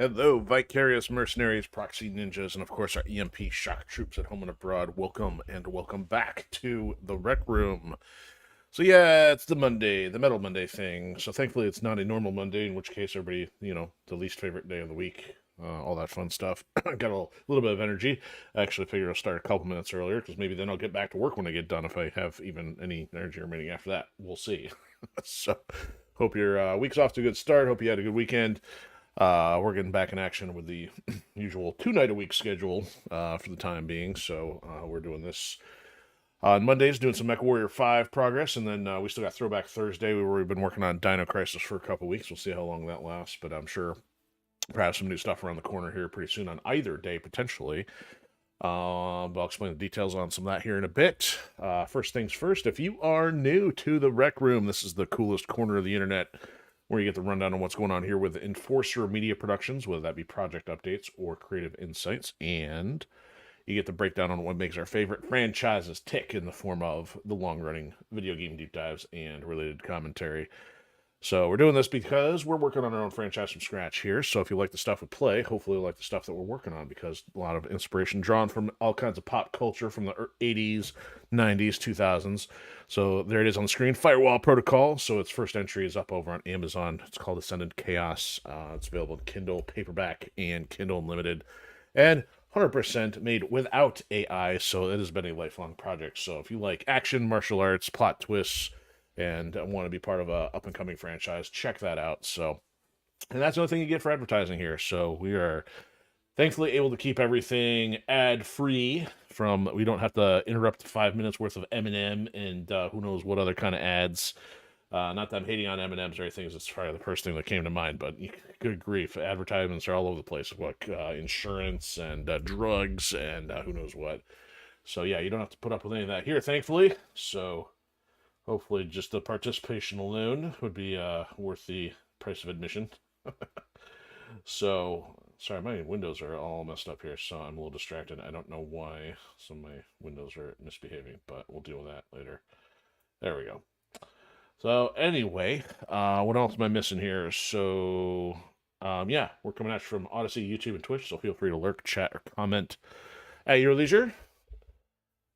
Hello, vicarious mercenaries, proxy ninjas, and of course our EMP shock troops at home and abroad. Welcome and welcome back to the Rec Room. So yeah, it's the Monday, the Metal Monday thing. So thankfully it's not a normal Monday, in which case everybody, the least favorite day of the week, all that fun stuff. Got a little bit of energy. I actually figured I'll start a couple minutes earlier because maybe then I'll get back to work when I get done if I have even any energy remaining after that. We'll see. So hope your week's off to a good start. Hope you had a good weekend. We're getting back in action with the usual 2-night-a-week schedule for the time being. So we're doing this on Mondays, doing some MechWarrior 5 progress, and then we still got Throwback Thursday, where we've been working on Dino Crisis for a couple weeks. We'll see how long that lasts, but I'm sure perhaps some new stuff around the corner here pretty soon on either day, potentially. But I'll explain the details on some of that here in a bit. First things first, if you are new to the Rec Room, this is the coolest corner of the internet where you get the rundown on what's going on here with Enforcer Media Productions, whether that be project updates or creative insights, and you get the breakdown on what makes our favorite franchises tick in the form of the long-running video game deep dives and related commentary. So we're doing this because we're working on our own franchise from scratch here. So if you like the stuff we play, hopefully you like the stuff that we're working on, because a lot of inspiration drawn from all kinds of pop culture from the 80s, 90s, 2000s. So there it is on the screen, Firewall Protocol. So its first entry is up over on Amazon. It's called Ascendant Chaos. It's available in Kindle, paperback, and Kindle Unlimited. And 100% made without AI, so it has been a lifelong project. So if you like action, martial arts, plot twists, and want to be part of a up-and-coming franchise, check that out. So, and that's the only thing you get for advertising here. So we are thankfully able to keep everything ad-free. We don't have to interrupt 5 minutes worth of M&M and who knows what other kind of ads. Not that I'm hating on M&Ms or anything, it's probably the first thing that came to mind, but good grief, advertisements are all over the place, like insurance and drugs and who knows what. So yeah, you don't have to put up with any of that here, thankfully. So hopefully just the participation alone would be worth the price of admission. So, sorry, my windows are all messed up here, so I'm a little distracted. I don't know why some of my windows are misbehaving, but we'll deal with that later. There we go. So anyway, what else am I missing here? So, yeah, we're coming at you from Odysee, YouTube, and Twitch, so feel free to lurk, chat, or comment at your leisure.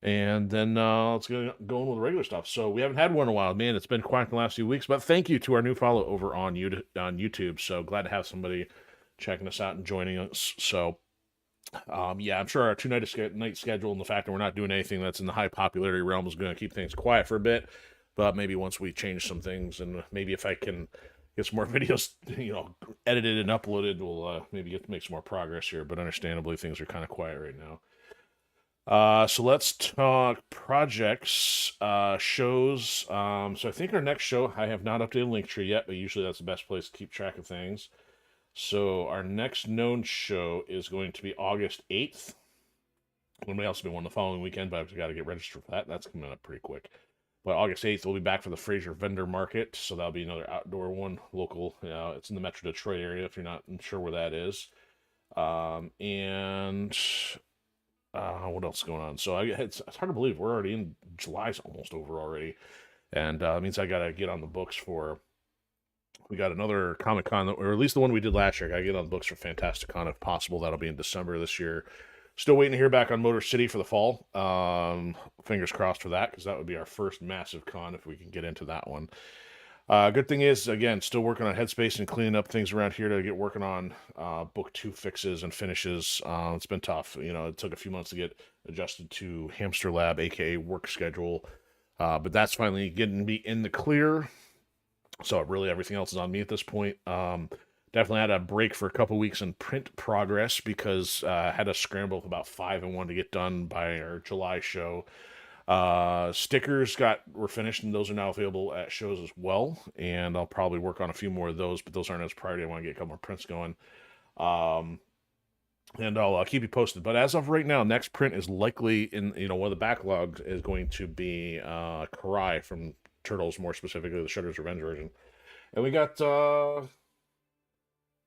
And then let's go on with the regular stuff. So we haven't had one in a while. Man, it's been quiet the last few weeks, but thank you to our new follow over on YouTube. So glad to have somebody checking us out and joining us. So, yeah, I'm sure our two-night schedule and the fact that we're not doing anything that's in the high popularity realm is going to keep things quiet for a bit. But maybe once we change some things, and maybe if I can get some more videos, edited and uploaded, we'll maybe get to make some more progress here. But understandably, things are kind of quiet right now. So let's talk projects, shows. So I think our next show, I have not updated Linktree yet, but usually that's the best place to keep track of things. So our next known show is going to be August 8th. There may also be one the following weekend, but I've got to get registered for that. That's coming up pretty quick. But August 8th, we'll be back for the Fraser Vendor Market. So that'll be another outdoor one, local. It's in the Metro Detroit area if you're not sure where that is. And what else is going on? So it's hard to believe we're already in July's almost over already. And it means I got to get on the books for. We got another Comic Con, or at least the one we did last year. I got to get on the books for Fantastic Con if possible. That'll be in December this year. Still waiting to hear back on Motor City for the fall. Fingers crossed for that, because that would be our first massive con if we can get into that one. Good thing is, again, still working on Headspace and cleaning up things around here to get working on Book 2 fixes and finishes. It's been tough. It took a few months to get adjusted to Hamster Lab, aka work schedule. But that's finally getting me in the clear. So really everything else is on me at this point. Definitely had a break for a couple weeks in print progress because I had to scramble with about 5 and 1 to get done by our July show. Stickers were finished, and those are now available at shows as well. And I'll probably work on a few more of those, but those aren't as priority. I want to get a couple more prints going. And I'll keep you posted. But as of right now, next print is likely in, one of the backlogs is going to be Karai from Turtles, more specifically the Shredder's Revenge version. And we got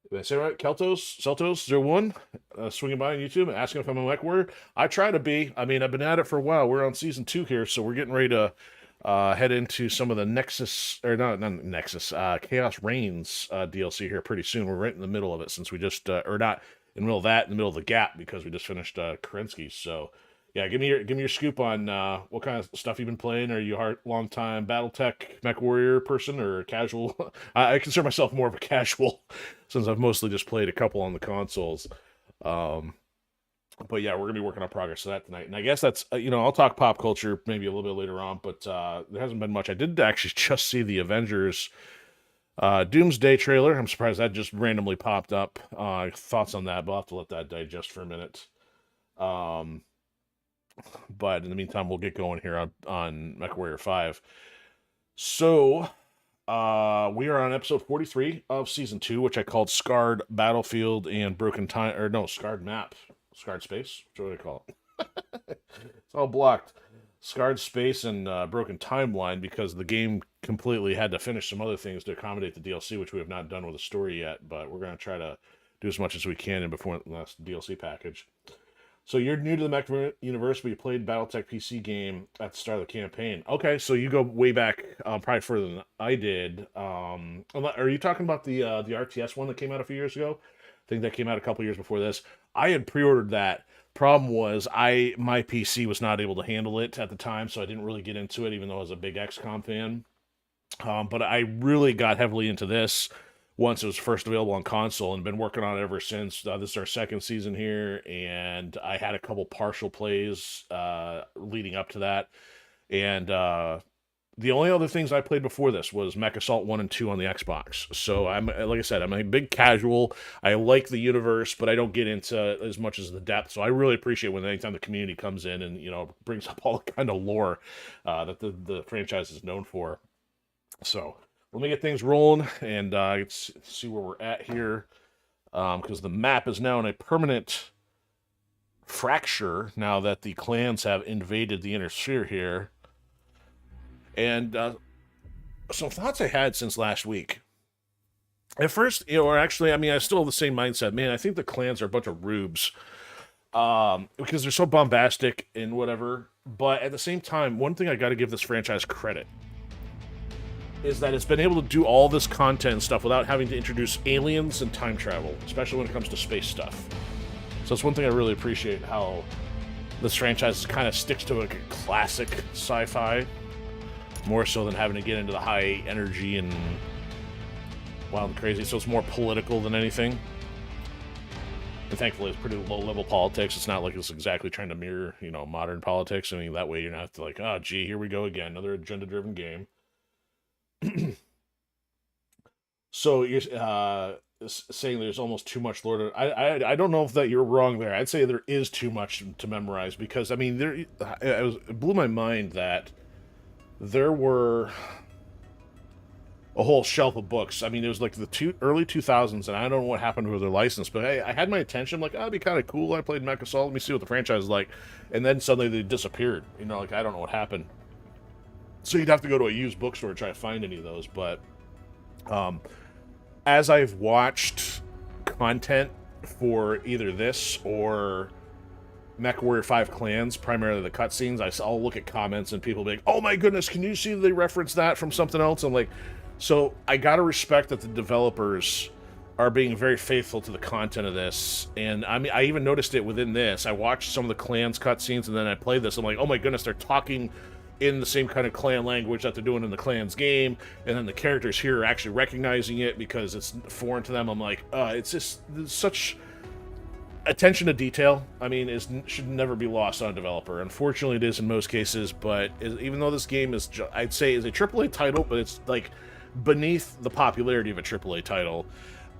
did I say right? Celtos01 swinging by on YouTube and asking if I'm a MechWarrior. I try to be. I mean, I've been at it for a while. We're on season 2 here, so we're getting ready to head into some of the Nexus, or not Nexus, Chaos Reigns DLC here pretty soon. We're right in the middle of it since we just, or not in the middle of that, in the middle of the gap because we just finished Kerensky. So, yeah, give me your scoop on what kind of stuff you've been playing. Are you a long time BattleTech MechWarrior person or casual? I consider myself more of a casual since I've mostly just played a couple on the consoles. But yeah, we're gonna be working on progress of that tonight, and I guess that's I'll talk pop culture maybe a little bit later on, but there hasn't been much. I did actually just see the Avengers Doomsday trailer. I'm surprised that just randomly popped up. Thoughts on that? But I'll have to let that digest for a minute. But in the meantime, we'll get going here on MechWarrior 5. So we are on episode 43 of season 2, which I called Scarred Battlefield and Broken Time, or no, Scarred Map. Scarred Space? What do I call it? It's all blocked. Scarred Space and Broken Timeline because the game completely had to finish some other things to accommodate the DLC, which we have not done with the story yet, but we're going to try to do as much as we can in before the last DLC package. So you're new to the Mech universe, but you played BattleTech PC game at the start of the campaign. Okay, so you go way back, probably further than I did. Are you talking about the RTS one that came out a few years ago? I think that came out a couple years before this. I had pre-ordered that. Problem was, my PC was not able to handle it at the time, so I didn't really get into it, even though I was a big XCOM fan. But I really got heavily into this once it was first available on console and been working on it ever since. This is our second season here, and I had a couple partial plays leading up to that. And the only other things I played before this was Mech Assault 1 and 2 on the Xbox. So like I said, I'm a big casual. I like the universe, but I don't get into as much as the depth. So I really appreciate when anytime the community comes in and, brings up all the kind of lore that the franchise is known for. So let me get things rolling and let's see where we're at here. Because the map is now in a permanent fracture now that the clans have invaded the inner sphere here. And some thoughts I had since last week. At first, or actually, I still have the same mindset. Man, I think the clans are a bunch of rubes because they're so bombastic and whatever. But at the same time, one thing I got to give this franchise credit is that it's been able to do all this content and stuff without having to introduce aliens and time travel, especially when it comes to space stuff. So it's one thing I really appreciate, how this franchise kind of sticks to a classic sci-fi, more so than having to get into the high energy and wild and crazy. So it's more political than anything. And thankfully, it's pretty low-level politics. It's not like it's exactly trying to mirror, modern politics. That way you're not like, oh, gee, here we go again, another agenda-driven game. So you're saying there's almost too much lore. I don't know if that you're wrong there. I'd say there is too much to memorize because, it blew my mind that there were a whole shelf of books. It was like the early 2000s, and I don't know what happened with their license, but I had my attention. I'm like, that'd be kind of cool. I played Mech Assault. Let me see what the franchise is like. And then suddenly they disappeared. I don't know what happened. So you'd have to go to a used bookstore to try to find any of those. But as I've watched content for either this or MechWarrior 5 Clans, primarily the cutscenes, I'll look at comments and people be like, oh my goodness, can you see they reference that from something else? I'm like, so I gotta respect that the developers are being very faithful to the content of this. And I even noticed it within this. I watched some of the Clans cutscenes and then I played this. I'm like, oh my goodness, they're talking in the same kind of clan language that they're doing in the Clans game, and then the characters here are actually recognizing it because it's foreign to them. I'm like, it's just such attention to detail. Should never be lost on a developer. Unfortunately, it is in most cases, but even though this game is, I'd say, is a AAA title, but it's like beneath the popularity of a AAA title.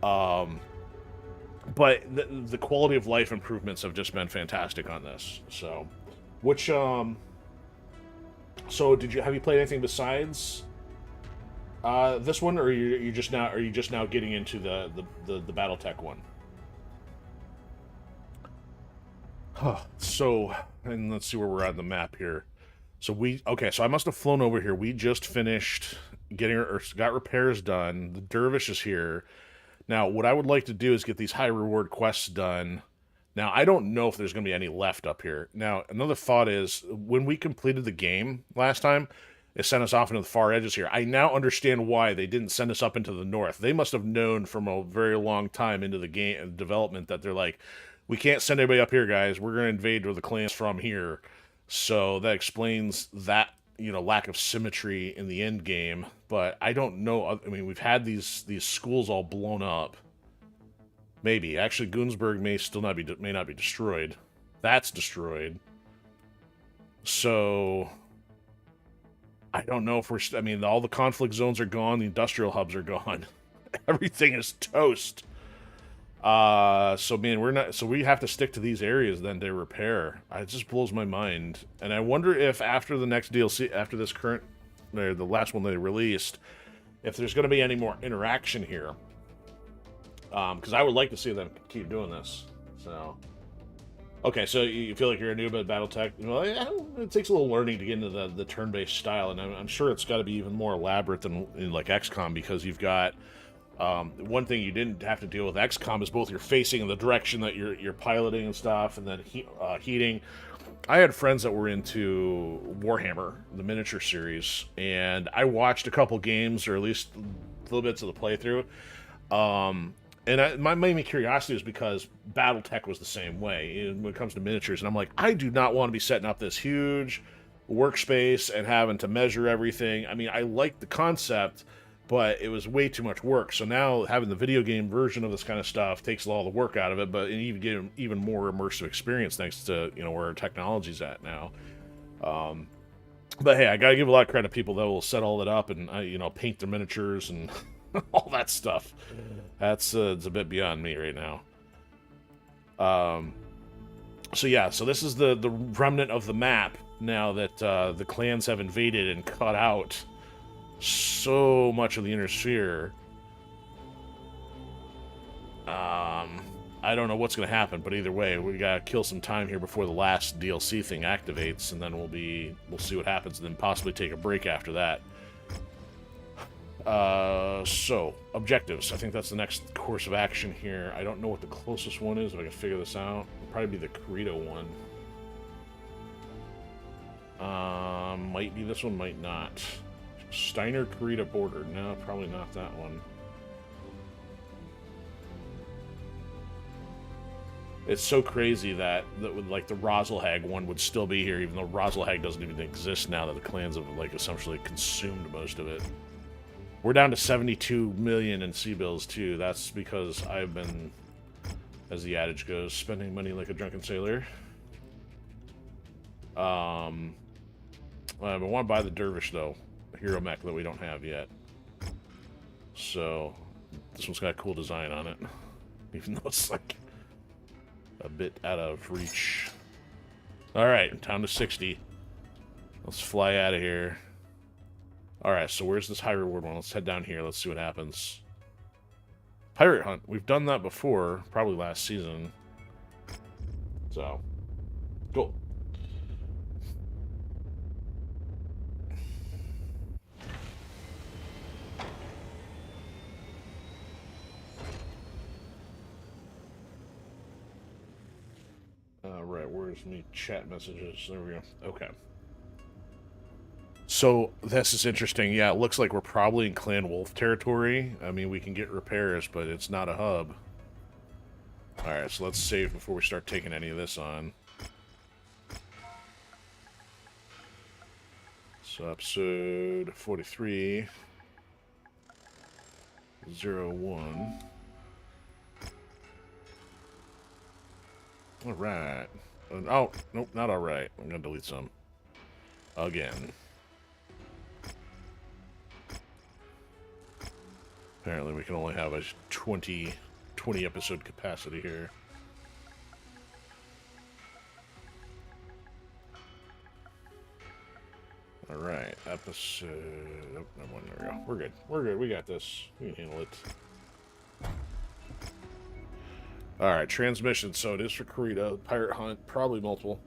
But the quality of life improvements have just been fantastic on this. So, so have you played anything besides this one, or are you just now getting into the BattleTech one? So, and let's see where we're at on the map here. So so I must have flown over here. We just finished got repairs done. The Dervish is here. Now, what I would like to do is get these high reward quests done. Now, I don't know if there's going to be any left up here. Now, another thought is, when we completed the game last time, They sent us off into the far edges here. I now understand why they didn't send us up into the north. They must have known from a very long time into the game development that they're like, we can't send anybody up here, guys. We're going to invade where the clan's from here. So that explains that, you know, lack of symmetry in the end game. But I don't know. I mean, we've had these schools all blown up. Maybe. Actually, Goonsburg may not be destroyed. That's destroyed. So I don't know if we're... I mean, all the conflict zones are gone. The industrial hubs are gone. Everything is toast. So man, we have to stick to these areas then to repair. It just blows my mind. And I wonder if after the next DLC, after this current, or the last one they released, if there's going to be any more interaction here. Because I would like to see them keep doing this. So, okay, so you feel like you're a noob at BattleTech? Well, it takes a little learning to get into the turn-based style, and I'm sure it's got to be even more elaborate than in like XCOM, because you've got one thing you didn't have to deal with XCOM is both you're facing in the direction that you're piloting and stuff, and then heating. I had friends that were into Warhammer, the miniature series, and I watched a couple games, or at least little bits of the playthrough. And my main curiosity was because BattleTech was the same way when it comes to miniatures. And I'm like, I do not want to be setting up this huge workspace and having to measure everything. I mean, I like the concept, but it was way too much work. So now having the video game version of this kind of stuff takes all the work out of it, but even get even more immersive experience thanks to, you know, where our technology's at now. But hey, I gotta give a lot of credit to people that will set all that up and you know, paint their miniatures and all that stuff. That's it's a bit beyond me right now. So yeah, so this is the remnant of the map now that the clans have invaded and cut out so much of the inner sphere. I don't know what's going to happen, but either way, we gotta kill some time here before the last DLC thing activates, and then we'll see what happens, and then possibly take a break after that. So, objectives. I think that's the next course of action here. I don't know what the closest one is, if I can figure this out. It'll probably be the Corito one. Might be this one, might not. Steiner-Corito border. No, probably not that one. It's so crazy that like the Rosalhag one would still be here, even though Rosalhag doesn't even exist now that the clans have like essentially consumed most of it. We're down to 72 million in C-bills too. That's because I've been, as the adage goes, spending money like a drunken sailor. I want to buy the Dervish though, a Hero Mech that we don't have yet. So this one's got a cool design on it, even though it's like a bit out of reach. Alright, down to 60. Let's fly out of here. Alright, so where's this high reward one? Let's head down here. Let's see what happens. Pirate Hunt. We've done that before, probably last season. So, cool. Right, where's me chat messages? There we go. Okay. So, this is interesting. Yeah, it looks like we're probably in Clan Wolf territory. I mean, we can get repairs, but it's not a hub. Alright, so let's save before we start taking any of this on. So, episode 43. 01. Alright. Oh, nope, not alright. I'm gonna delete some. Again. Apparently we can only have a 20 episode capacity here. Alright, episode... Oh, no one, there we go. We're good. We're good. We got this. We can handle it. Alright, transmission. So it is for Corito. Pirate Hunt. Probably multiple.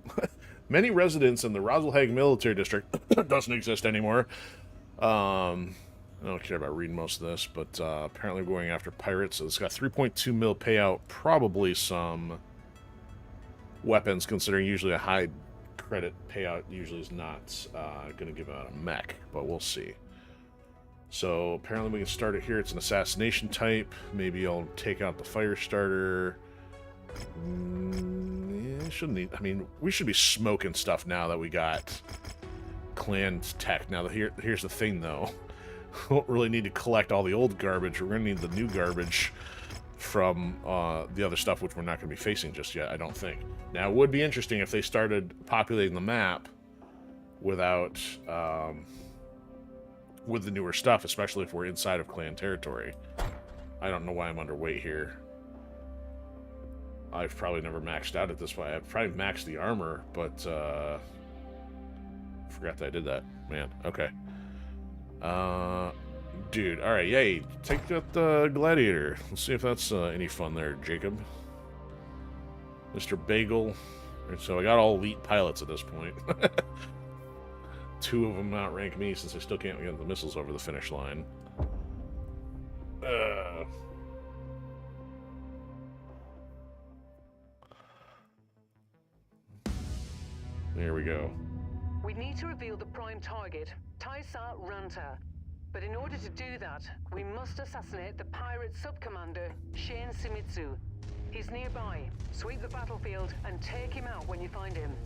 Many residents in the Rosalhag Military District doesn't exist anymore. I don't care about reading most of this, but apparently we're going after pirates. So it's got 3.2 mil payout. Probably some weapons, considering usually a high credit payout usually is not going to give out a mech, but we'll see. So apparently we can start it here. It's an assassination type. Maybe I'll take out the fire starter. Yeah, shouldn't need. I mean, we should be smoking stuff now that we got clan tech. Now, here's the thing, though. We don't really need to collect all the old garbage. We're going to need the new garbage from the other stuff, which we're not going to be facing just yet, I don't think. Now, it would be interesting if they started populating the map without, with the newer stuff, especially if we're inside of clan territory. I don't know why I'm underweight here. I've probably never maxed out at this point. I've probably maxed the armor, but forgot that I did that. Man, okay. Dude, alright, yay. Take out the gladiator. Let's see if that's any fun there, Jacob. Mr. Bagel. Right, so I got all elite pilots at this point. 2 of them outrank me since I still can't get the missiles over the finish line. There we go. We need to reveal the prime target, Taisa Ranta. But in order to do that, we must assassinate the pirate sub-commander, Shane Simitsu. He's nearby. Sweep the battlefield and take him out when you find him.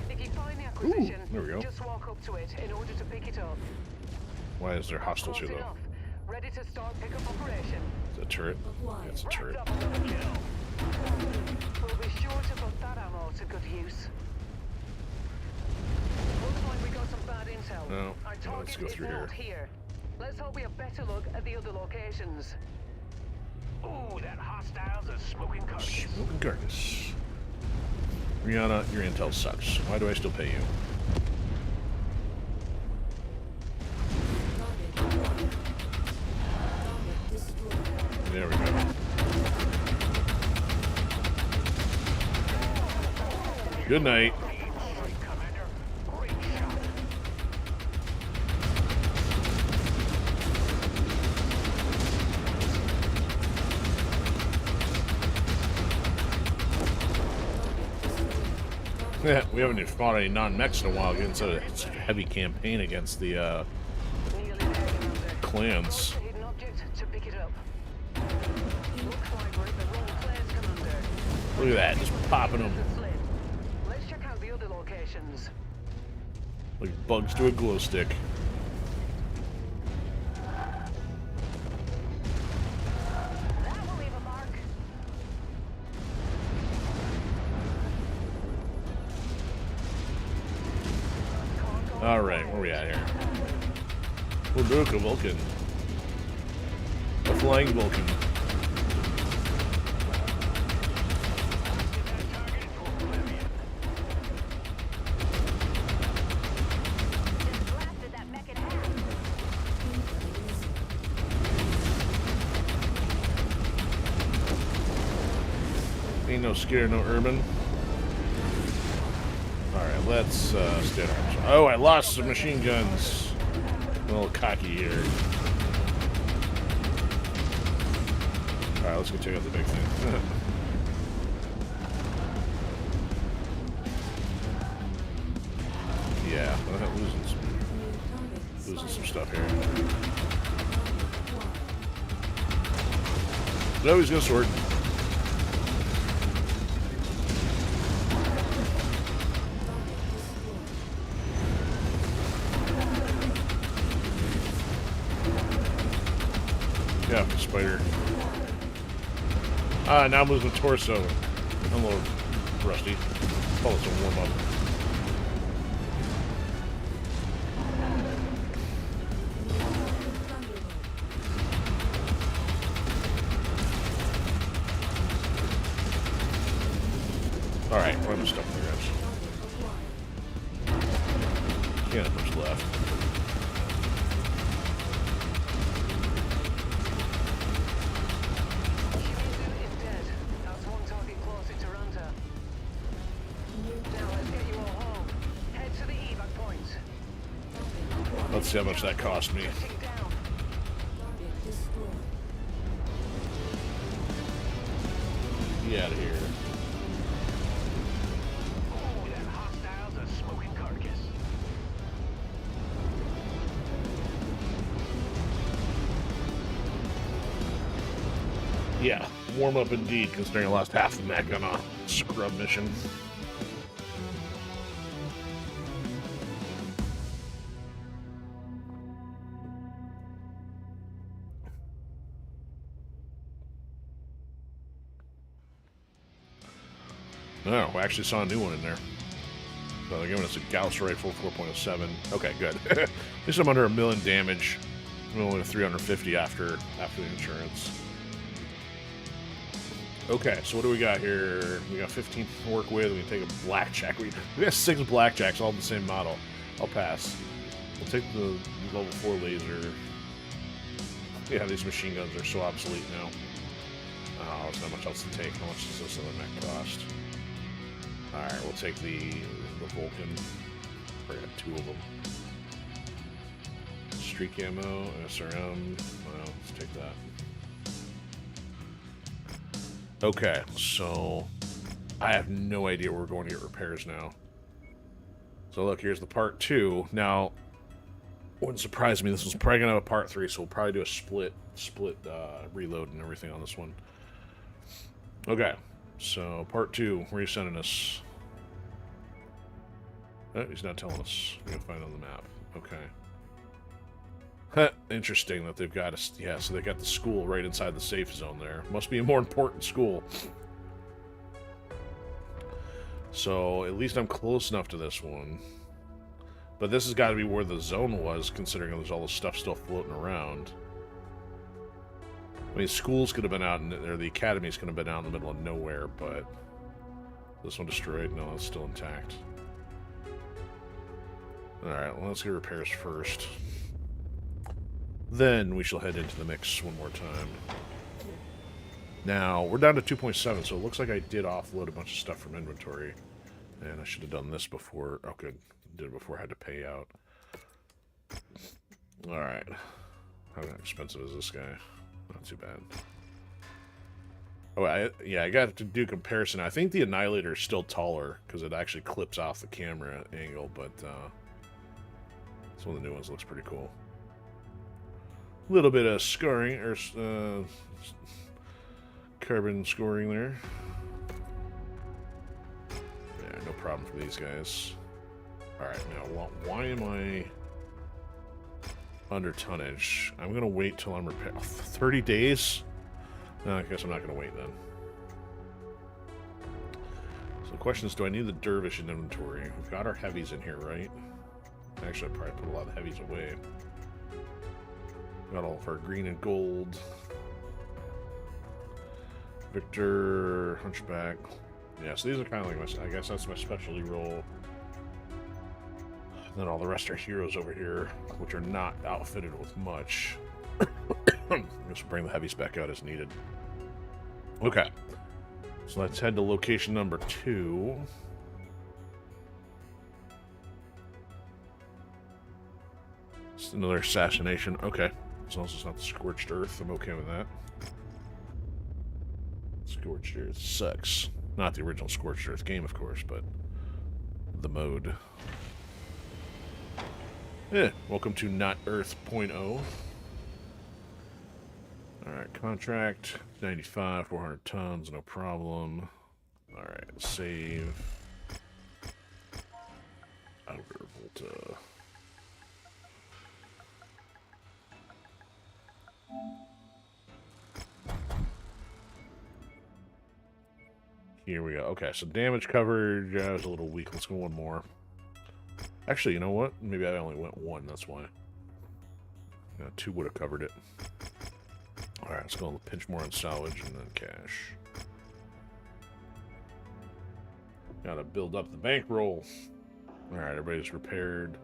If you find the acquisition, there we go. Just walk up to it in order to pick it up. Why is there hostiles here, though? Enough. Ready to start pickup operation. Is that a turret? Yeah, it's a turret. We'll be sure to put that ammo to good use. Looks like we got some bad intel. No, Our target let's go is through not here. Let's hope we have better look at the other locations. Ooh, that hostile's a smoking carcass. Smoking carcass. Rihanna, your intel sucks. Why do I still pay you? There we go. Good night. Yeah, we haven't even fought any non-mechs in a while against a heavy campaign against the clans. Look at that, just popping them. Let's check out the other locations. Like bugs to a glow stick. That will leave a mark. Alright, where are we at here? Labuka Vulcan. The Flying Vulcan. Ain't no scare, no urban. Alright, let's stand arms. Oh, I lost some machine guns. A little cocky here. Alright, let's go check out the big thing. Yeah, I'm losing some stuff here. No, he's got a sword. Yeah, spider. Ah, now I'm losing torso. I'm a little rusty. Call this a warm up. Alright, we're almost stuck there, guys. Can't have much left. Let's see how much that cost me. Get out of here. Yeah, warm up indeed, considering I lost half the mech on a scrub mission. Oh, we actually saw a new one in there. So they're giving us a Gauss rifle, 4.07. Okay, good. At least I'm under 1 million damage. I'm only 350 after the insurance. Okay, so what do we got here? We got 15 to work with. We can take a blackjack. We got 6 blackjacks, all the same model. I'll pass. We'll take the level 4 laser. Yeah, these machine guns are so obsolete now. Oh, there's not much else to take. How much does this other mech cost? Alright, we'll take the Vulcan. I got 2 of them. Streak ammo, SRM. Well, let's take that. Okay, so I have no idea where we're going to get repairs now. So look, here's the part 2. Now, wouldn't surprise me. This was probably gonna have a part 3, so we'll probably do a split reload and everything on this one. Okay, so part 2. Where are you sending us? Oh, he's not telling us. We're gonna find it on the map. Okay. Interesting that they've got us. Yeah, so they got the school right inside the safe zone there. Must be a more important school. So at least I'm close enough to this one. But this has got to be where the zone was, considering there's all this stuff still floating around. I mean, schools could have been out, or the academies could have been out in the middle of nowhere, but this one destroyed. No, it's still intact. Alright, well, let's get repairs first. Then we shall head into the mix one more time. Now, we're down to 2.7, so it looks like I did offload a bunch of stuff from inventory. And I should have done this before. Oh, good. Did it before I had to pay out. Alright. How expensive is this guy? Not too bad. Oh, yeah, I got to do comparison. I think the Annihilator is still taller, because it actually clips off the camera angle, but this one of the new ones looks pretty cool. A little bit of scarring, or carbon scoring there. Yeah, no problem for these guys. Alright, now, why am I under tonnage? I'm going to wait till I'm repaired. 30 days? No, I guess I'm not going to wait then. So the question is, do I need the Dervish in inventory? We've got our heavies in here, right? Actually, I probably put a lot of heavies away. Got all of our green and gold. Victor, Hunchback. Yeah, so these are kind of like my, I guess that's my specialty role. And then all the rest are heroes over here, which are not outfitted with much. Just bring the heavies back out as needed. Okay. So let's head to location number 2. It's another assassination. Okay. As long as it's not the Scorched Earth, I'm okay with that. Scorched Earth sucks. Not the original Scorched Earth game, of course, but the mode. Yeah, welcome to Not Earth.0. Alright, contract. 95, 400 tons, no problem. Alright, save. Outer Volta. Here we go. Okay, so damage coverage is a little weak. Let's go one more. Actually, you know what? Maybe I only went 1, that's why. 2 would have covered it. Alright, let's go a pinch more on salvage and then cash. Gotta build up the bankroll. Alright, everybody's repaired.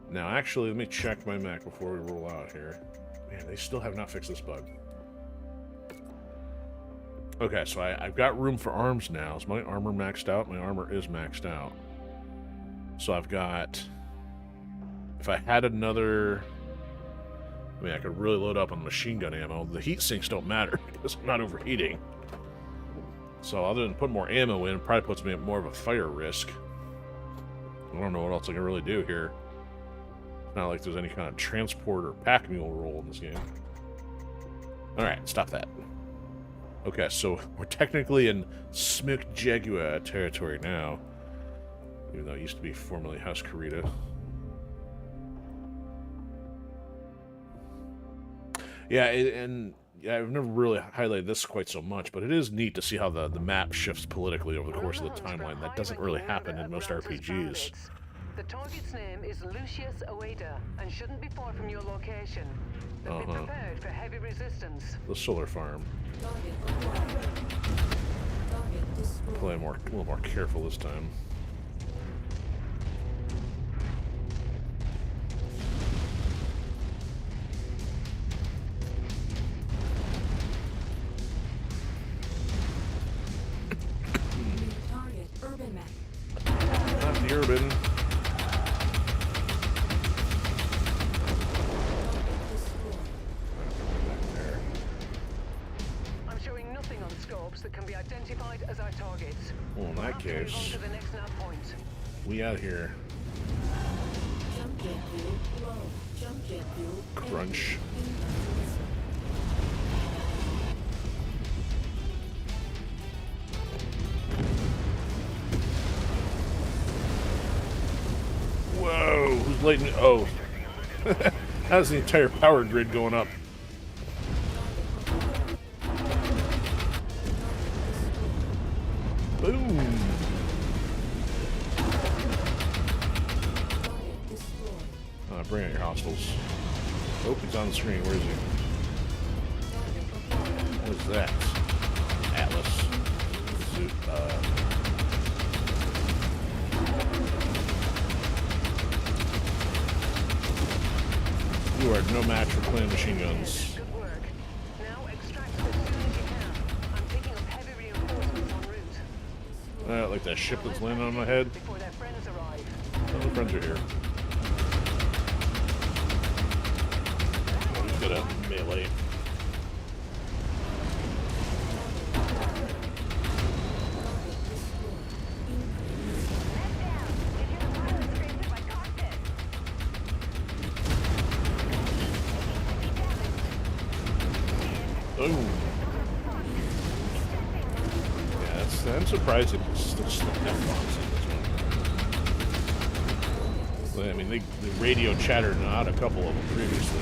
Now, actually, let me check my mech before we roll out here. Man, they still have not fixed this bug. Okay, so I've got room for arms now. Is my armor maxed out? My armor is maxed out. So I've got... If I had another... I mean, I could really load up on machine gun ammo. The heat sinks don't matter because I'm not overheating. So other than putting more ammo in, it probably puts me at more of a fire risk. I don't know what else I can really do here. It's not like there's any kind of transport or pack mule role in this game. Alright, stop that. Okay, so we're technically in Smook Jaguar territory now. Even though it used to be formerly House Karita. Yeah, and yeah, I've never really highlighted this quite so much, but it is neat to see how the map shifts politically over the course of the timeline. That doesn't really happen in most RPGs. The target's name is Lucius Oneda and shouldn't be far from your location. But be prepared for heavy resistance. The solar farm. Play a little more careful this time. Target urban mech. Not the urban. I'm showing nothing on scopes that can be identified as our targets. Well, in that case, To the next nav point. we out here. Jump jet fuel low. Jump jet fuel. Crunch. Whoa, who's lighting it? Oh. How's the entire power grid going up? Boom. Bring out your hostiles. Oh, he's on the screen. Where is he? What is that? Atlas. You are no match for playing machine guns. Good work. Now extract as soon as you can. I'm picking up heavy reinforcements en route. Like that ship that's landing on my head. Before their friends arrive. Oh, the friends are here. Oh, he's got a melee. Oh. Yeah, I'm surprised it still slipped that bombs in this one. I mean, they radio chattered out a couple of them previously.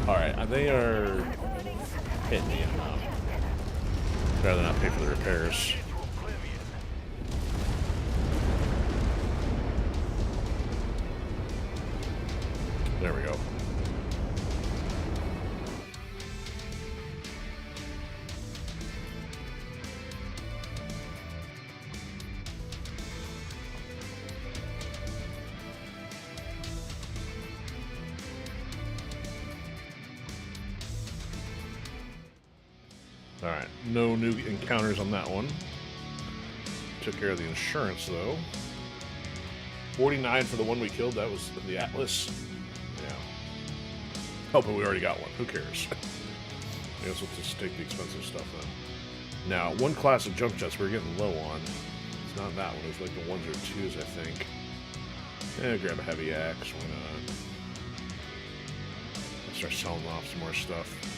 Alright, they are hitting me now. Rather than not pay for the repairs. There we go. Alright, no new encounters on that one. Took care of the insurance, though. 49 for the one we killed, that was the Atlas. Yeah. Oh, but we already got one. Who cares? I guess we'll just take the expensive stuff then. Now, one class of jump jets we're getting low on. It's not that one, it's like the ones or twos, I think. Yeah, grab a heavy axe, why not? Start selling off some more stuff.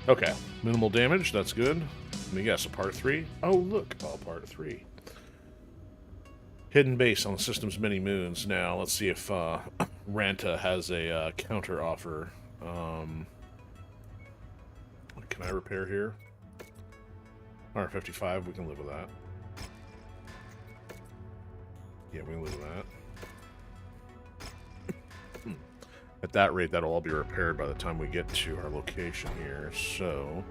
Okay, minimal damage, that's good. Let me guess, a part 3? Oh, look, part 3. Hidden base on the system's many moons. Now, let's see if Ranta has a counter offer. Can I repair here? 155, we can live with that. Yeah, we can live with that. At that rate, that'll all be repaired by the time we get to our location here. So,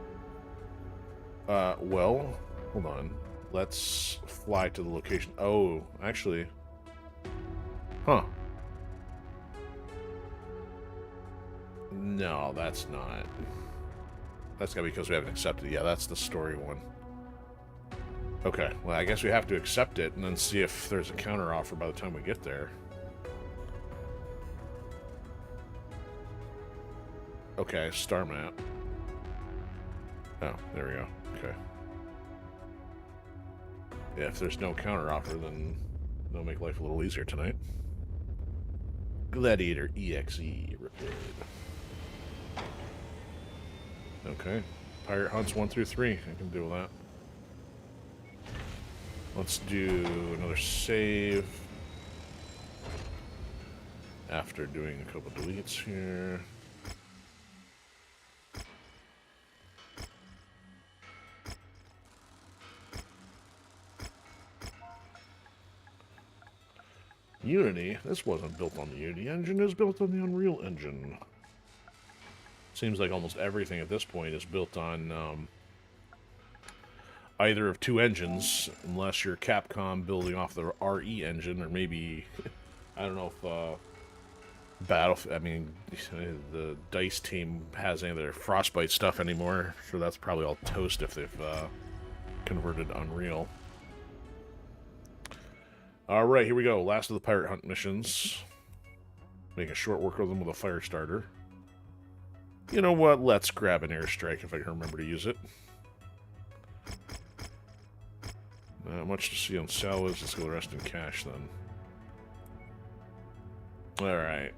well, hold on. Let's fly to the location. Oh, actually, huh? No, that's not. That's gotta be because we haven't accepted it. Yeah, that's the story one. Okay, well, I guess we have to accept it and then see if there's a counter offer by the time we get there. Okay, star map. Oh, there we go. Okay. Yeah, if there's no counter offer, then it'll make life a little easier tonight. Gladiator EXE repaired. Okay. Pirate hunts 1 through 3. I can deal with that. Let's do another save. After doing a couple deletes here. Unity? This wasn't built on the Unity engine, it was built on the Unreal engine. Seems like almost everything at this point is built on either of two engines, unless you're Capcom building off the RE engine, or maybe, I don't know if the DICE team has any of their Frostbite stuff anymore, so that's probably all toast if they've converted to Unreal. Alright, here we go. Last of the pirate hunt missions. Make a short work of them with a fire starter. You know what? Let's grab an airstrike if I can remember to use it. Not much to see on salvage. Let's go the rest in cash then. Alright.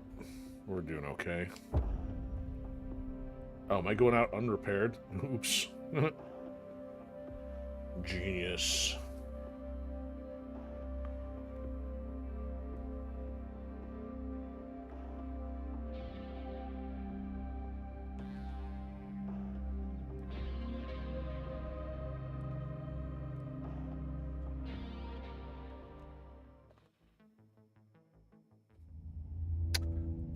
We're doing okay. Oh, am I going out unrepaired? Oops. Genius.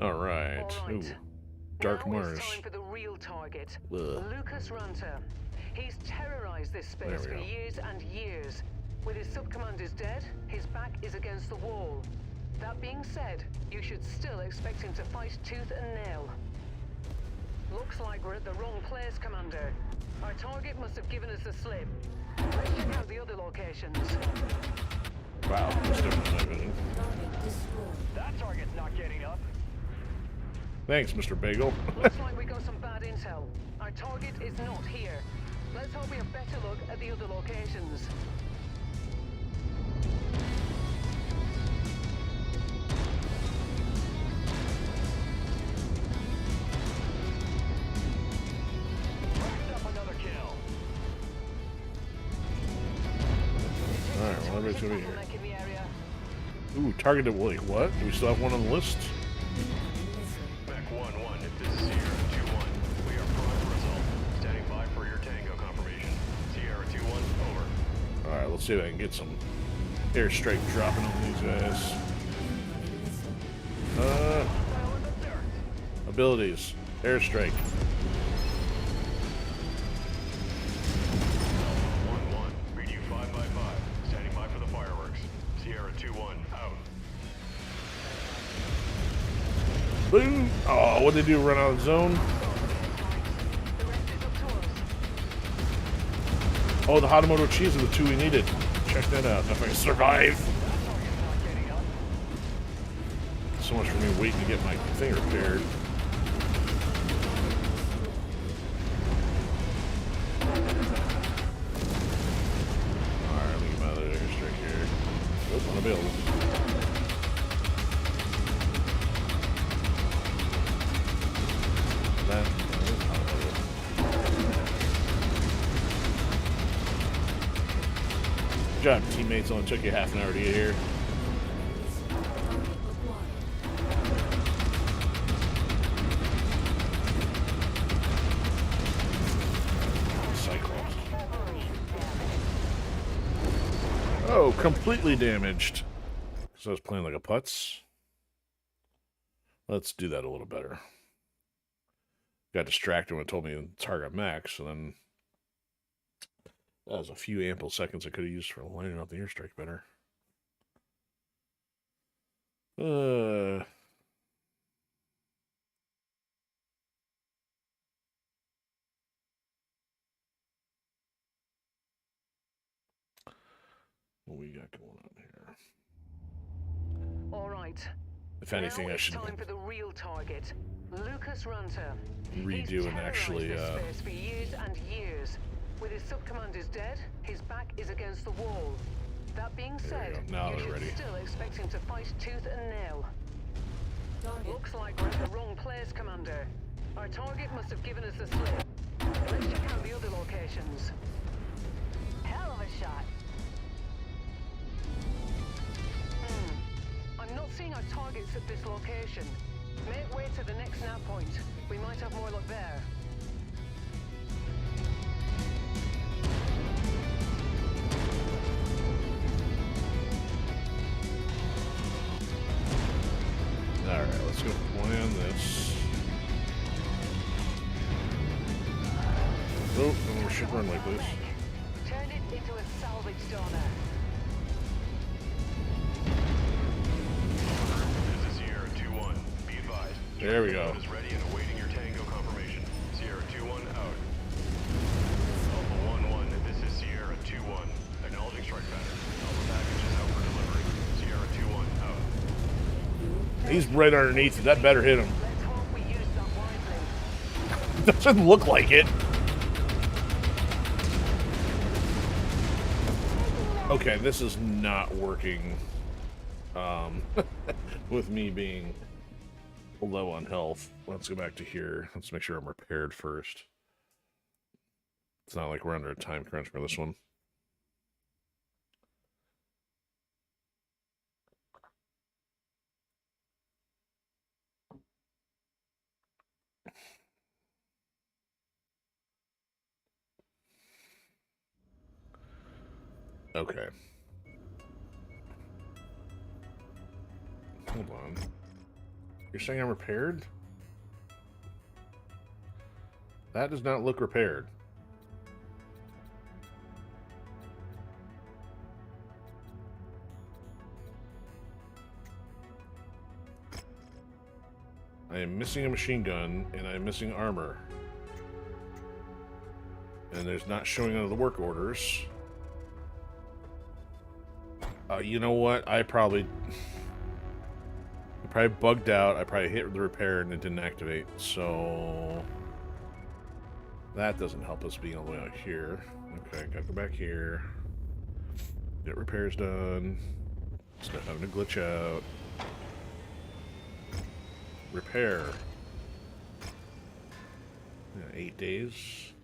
Alright. Ooh. Dark now Mars. It's time for the real target. Ugh. Lucas Runter. He's terrorized this space for years and years. With his sub-commanders dead, his back is against the wall. That being said, you should still expect him to fight tooth and nail. Looks like we're at the wrong place, Commander. Our target must have given us the slip. Let's check out the other locations. Wow, that's different than my vision. That target's not getting up. Thanks, Mr. Bagel. Looks like we got some bad intel. Our target is not here. Let's hope we have better look at the other locations. Picked up another kill. Alright, well, everybody's gonna be here. Mech in the area. Ooh, targeted, like, what? Do we still have one on the list? Mech 1-1, this is Sierra 2-1. We are prime for assault. Standing by for your tango confirmation. Sierra 2-1, over. Alright, let's see if I can get some airstrike dropping on these guys. Hostile in the dirt. Abilities. Airstrike. 1-1, read you 5x5. Standing by for the fireworks. Sierra 2-1, out. Boom! Oh, what'd they do? Run out of zone? The rest is up to us. Oh, the Hatamoto cheese are the two we needed. Check that out. If I can survive. So much for me waiting to get my thing repaired. Alright, let me get my other airstrike here. Nope, unavailable. That is unavailable. Good job, teammates. Only took you half an hour to get here. Cyclops. Oh, completely damaged. So I was playing like a putz. Let's do that a little better. Got distracted when it told me to target max, and then that was a few ample seconds I could have used for lining up the airstrike better. What we got going on here? All right. If anything, now I should it's time for the real target, Lucas Runter. redo and actually. He's terrorized this space for years and years. With his sub-commanders dead, his back is against the wall. That being There we said, go. Now you they're should ready. still expect him to fight tooth and nail. Looks like we're at the wrong place, Commander. Our target must have given us the slip. Let's check out the other locations. Hell of a shot. I'm not seeing our targets at this location. Make way to the next nav point. We might have more luck there. Alright, let's go plan this. Oh, no more shit run like this. Turn it into a salvage donor. This is Sierra 2-1. Be advised. There we go. Is ready and awaiting your tango confirmation. Sierra 2-1 out. Alpha 1-1. This is Sierra 2-1. Acknowledging strike pattern. Alpha package is out for delivery. Sierra 2-1 out. He's right underneath it. That better hit him. Let's hope we use that wisely. Doesn't look like it. Okay, this is not working. With me being low on health. Let's go back to here. Let's make sure I'm repaired first. It's not like we're under a time crunch for this one. Okay. Hold on. You're saying I'm repaired? That does not look repaired. I am missing a machine gun, and I am missing armor. And there's not showing under the work orders. You know what? I probably bugged out. I probably hit the repair and it didn't activate. So that doesn't help us being all the way out here. Okay, gotta go back here. Get repairs done. Instead of having to glitch out. Repair. Yeah, 8 days.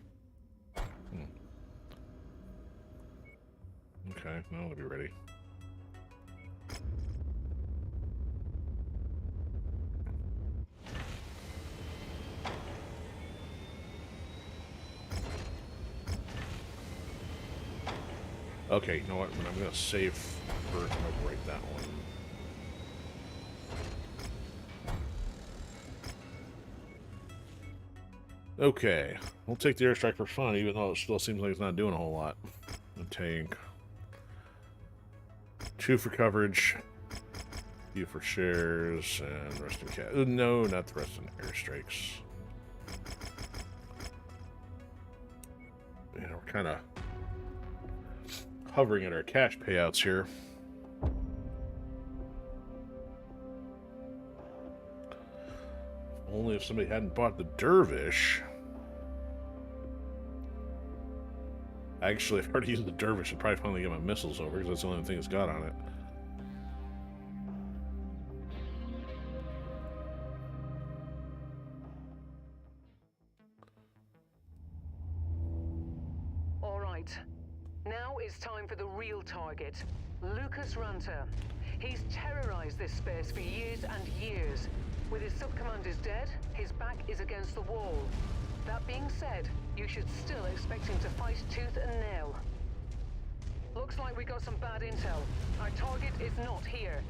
Okay, now we'll be ready. Okay, you know what? I'm going to save first. I'll break that one. Okay, we'll take the airstrike for fun, even though it still seems like it's not doing a whole lot. The tank. 2 for coverage. Few for shares, and rest in cash. No, not the rest in airstrikes. Yeah, we're kind of hovering at our cash payouts here. Only if somebody hadn't bought the Dervish. Actually, if I already used the Dervish, I'd probably finally get my missiles over, because that's the only thing it's got on it. Alright. Now is time for the real target. Lucas Runter. He's terrorized this space for years and years. With his sub-commanders dead, his back is against the wall. That being said, you should still expect him to fight tooth and nail. Looks like we got some bad intel. Our target is not here.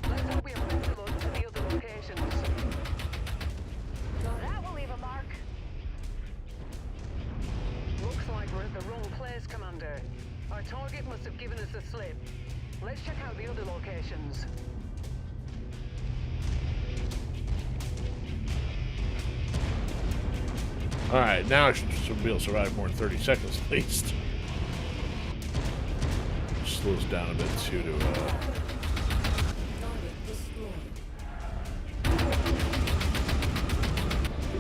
Let's hope we have better luck to the other locations. That will leave a mark. Looks like we're at the wrong place, Commander. Our target must have given us the slip. Let's check out the other locations. Alright, now I should be able to survive more than 30 seconds at least. Slows down a bit too to get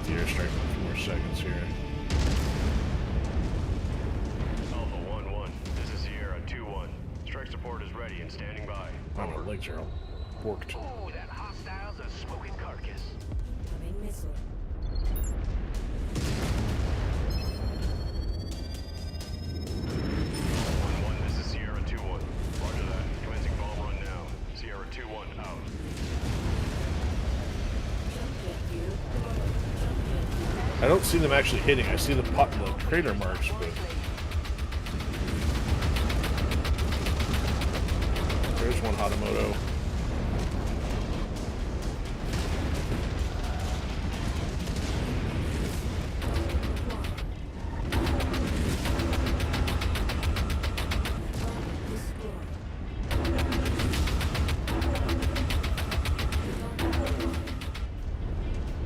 the airstrike for a few more seconds here. Alpha 1-1. This is Sierra 2-1. Strike support is ready and standing by. Oh, my legs are all borked. Ooh, that hostile's a smoking carcass. Incoming missile. 1-1, this is Sierra 2-1. Roger that. Commencing bomb run now. Sierra 2-1 out. Jump jet fuel low. Jump jet fuel. I don't see them actually hitting. I see the crater marks, but there's one Hatamoto.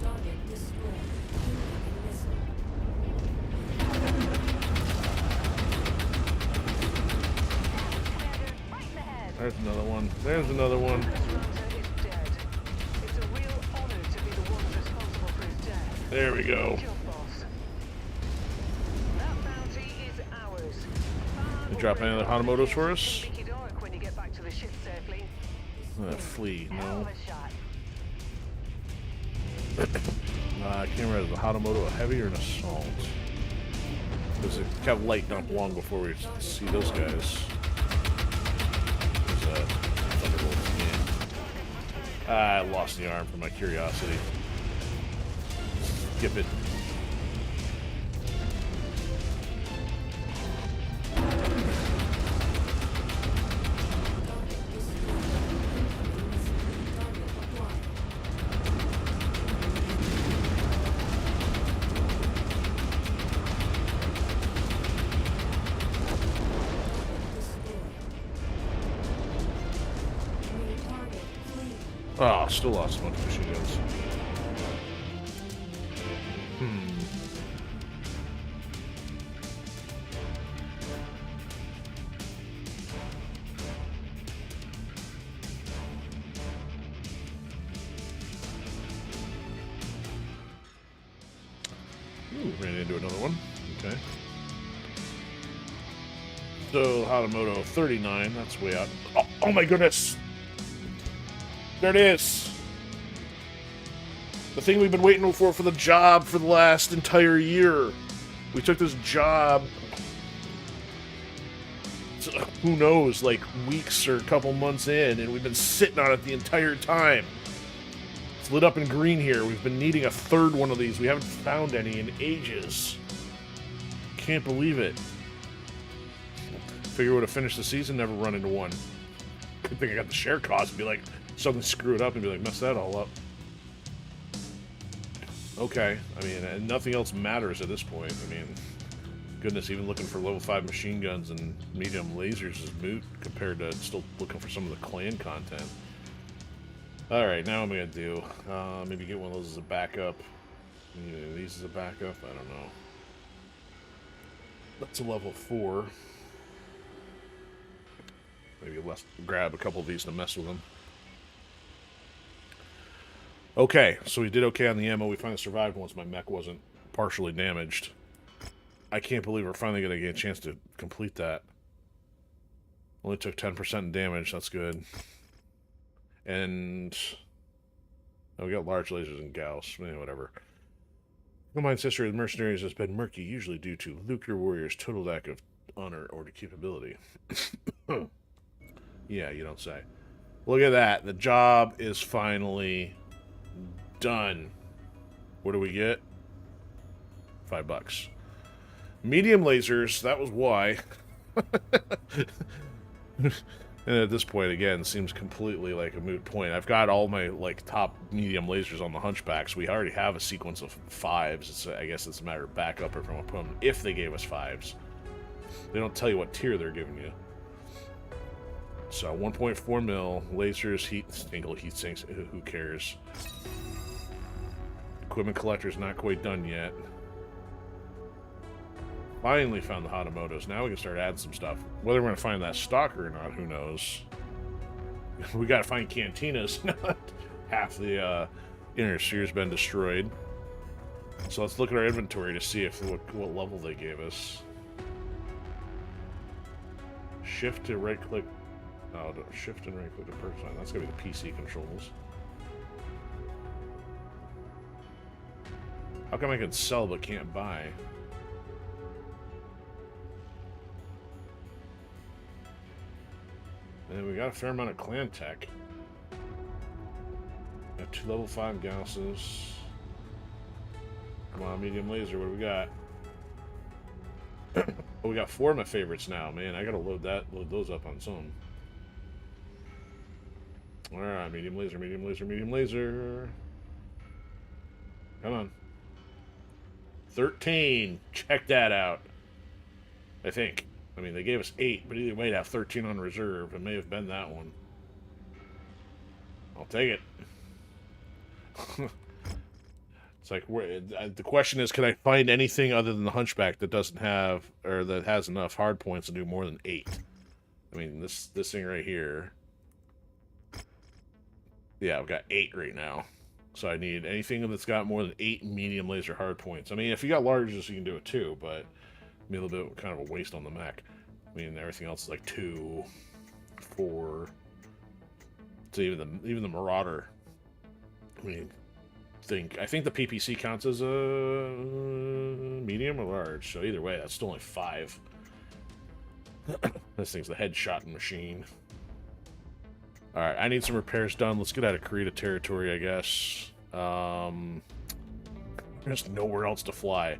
Target destroyed. Incoming missile. There's another one. There's another one. This Ranta is dead. It's a real honor to be the ones responsible for his death. There we go. Good job, boss. That bounty is ours. You drop any other Hatamotos for us? Leaky dark when you get back to the ship safely. Flea, Hell no. of a shot. I can't remember, is a Hatamoto a heavy or an assault? Because it kept light dump long before we see those guys. There's a Thunderbolt. Yeah. I lost the arm for my curiosity. Skip it. Oh, still lost a bunch of machine guns. Ooh, ran into another one. Okay. So, Hatamoto 39, that's way out. Oh my goodness! There it is! The thing we've been waiting for the job for the last entire year. We took this job, who knows, like weeks or a couple months in, and we've been sitting on it the entire time. It's lit up in green here. We've been needing a third one of these. We haven't found any in ages. Can't believe it. Figure would have finished the season, never run into one. Good thing I got the share cost and be like, something screw it up and be like, mess that all up. Okay, I mean, and nothing else matters at this point. I mean, goodness, even looking for level 5 machine guns and medium lasers is moot compared to still looking for some of the clan content. Alright, now what am I going to do? Maybe get one of those as a backup. These as a backup? I don't know. That's a level 4. Maybe let's grab a couple of these to mess with them. Okay, so we did okay on the ammo. We finally survived once my mech wasn't partially damaged. I can't believe we're finally going to get a chance to complete that. Only took 10% damage. That's good. And oh, we got large lasers and Gauss. Whatever. Combined history of the mercenaries has been murky, usually due to nuclear warriors' total lack of honor or capability. Yeah, you don't say. Look at that. The job is finally done. What do we get? $5. Medium lasers, that was why. And at this point, again, seems completely like a moot point. I've got all my like top medium lasers on the Hunchbacks. We already have a sequence of 5s. I guess it's a matter of backup if I want to put them, if they gave us 5s. They don't tell you what tier they're giving you. So 1.4 mil lasers, single heat sinks. Who cares? Equipment collector's not quite done yet. Finally found the Hatamotos. Now we can start adding some stuff. Whether we're gonna find that stalker or not, who knows? We gotta find cantinas. Half the inner sphere's been destroyed. So let's look at our inventory to see if what level they gave us. Shift to right click. Oh, shift and right click to personalize. That's gonna be the PC controls. How come I can sell but can't buy? And we got a fair amount of clan tech. Got 2 level 5 Gausses. Come on, medium laser, what do we got? Oh, we got 4 of my favorites now, man. I gotta load those up on some. Alright, medium laser, medium laser, medium laser. Come on. 13. Check that out. I think. I mean, they gave us 8, but either way, to have 13 on reserve. It may have been that one. I'll take it. It's like, the question is, can I find anything other than the Hunchback that doesn't have, or that has enough hard points to do more than 8? I mean, this thing right here. Yeah, I've got 8 right now. So I need anything that's got more than 8 medium laser hard points. I mean, if you got larges, you can do it too, but it'd be a little bit kind of a waste on the mech. I mean, everything else is like 2, 4. So even the Marauder. I mean, I think the PPC counts as a medium or large. So either way, that's still only 5. This thing's the headshot machine. Alright, I need some repairs done. Let's get out of Karita territory, I guess. There's nowhere else to fly.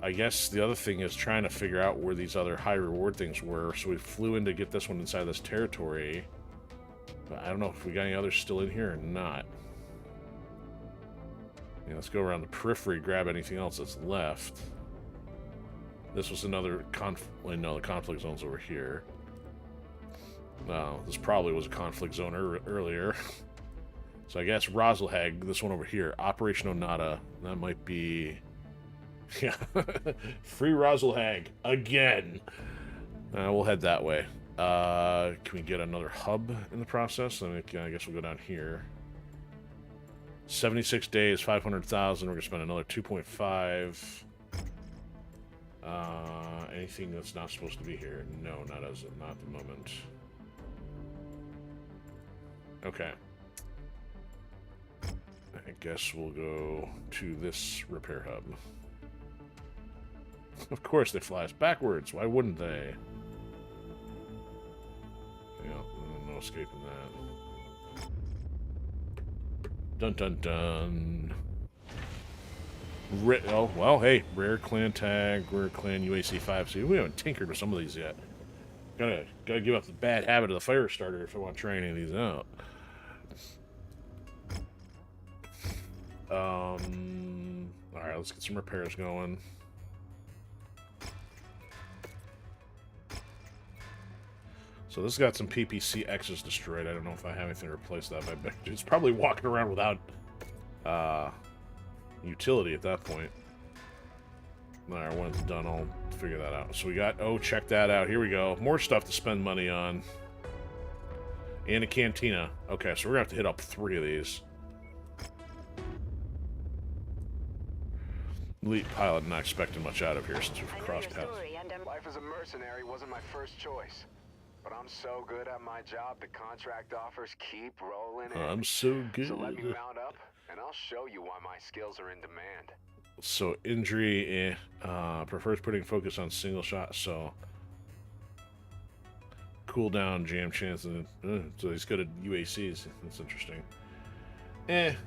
I guess the other thing is trying to figure out where these other high reward things were. So we flew in to get this one inside this territory. But I don't know if we got any others still in here or not. Yeah, let's go around the periphery, grab anything else that's left. This was another no, the conflict zone's over here. No, this probably was a conflict zone earlier. So I guess Rosalhag, this one over here, Operation Oneda, that might be... Yeah, free Rosalhag, again! We'll head that way. Can we get another hub in the process? I guess we'll go down here. 76 days, 500,000. We're going to spend another 2.5. Anything that's not supposed to be here? No, not at the moment. Okay. I guess we'll go to this repair hub. Of course they fly us backwards. Why wouldn't they? Yeah, no escaping that. Dun dun dun. Oh, well, hey. Rare clan tag, rare clan UAC 5. See, we haven't tinkered with some of these yet. Gotta give up the bad habit of the fire starter if I want to try any of these out. Alright, let's get some repairs going. So this got some PPC X's destroyed. I don't know if I have anything to replace that. But it's probably walking around without utility at that point. Alright, when it's done, I'll figure that out. So we got, oh, check that out. Here we go. More stuff to spend money on. And a cantina. Okay, so we're going to have to hit up 3 of these. Elite pilot, not expecting much out of here since we've crossed paths. Life as a mercenary wasn't my first choice. But I'm so good at my job, the contract offers keep rolling in. I'm so good. So let me mount up, and I'll show you why my skills are in demand. So injury prefers putting focus on single shot. So cooldown, jam chance, and so he's good at UACs. That's interesting. Mr.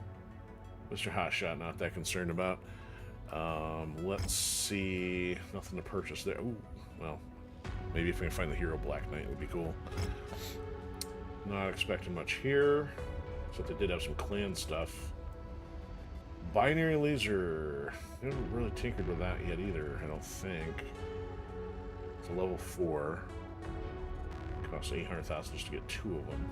Hotshot, not that concerned about. Let's see. Nothing to purchase there. Ooh, well, maybe if we can find the Hero Black Knight, it would be cool. Not expecting much here. So they did have some clan stuff. Binary laser. I haven't really tinkered with that yet either, I don't think. It's a level 4. Costs 800,000 just to get 2 of them.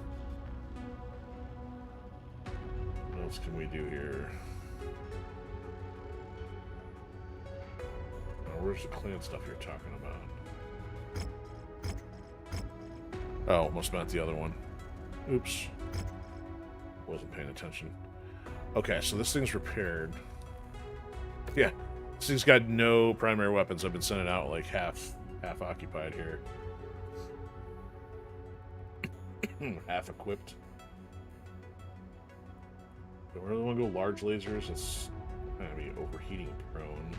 What else can we do here? Oh, where's the clan stuff you're talking about? Oh, must have been the other one. Oops. Wasn't paying attention. Okay, so this thing's repaired. Yeah, this thing's got no primary weapons. I've been sending out like half occupied here. Half equipped. Do I really want to go large lasers? Gonna be overheating prone.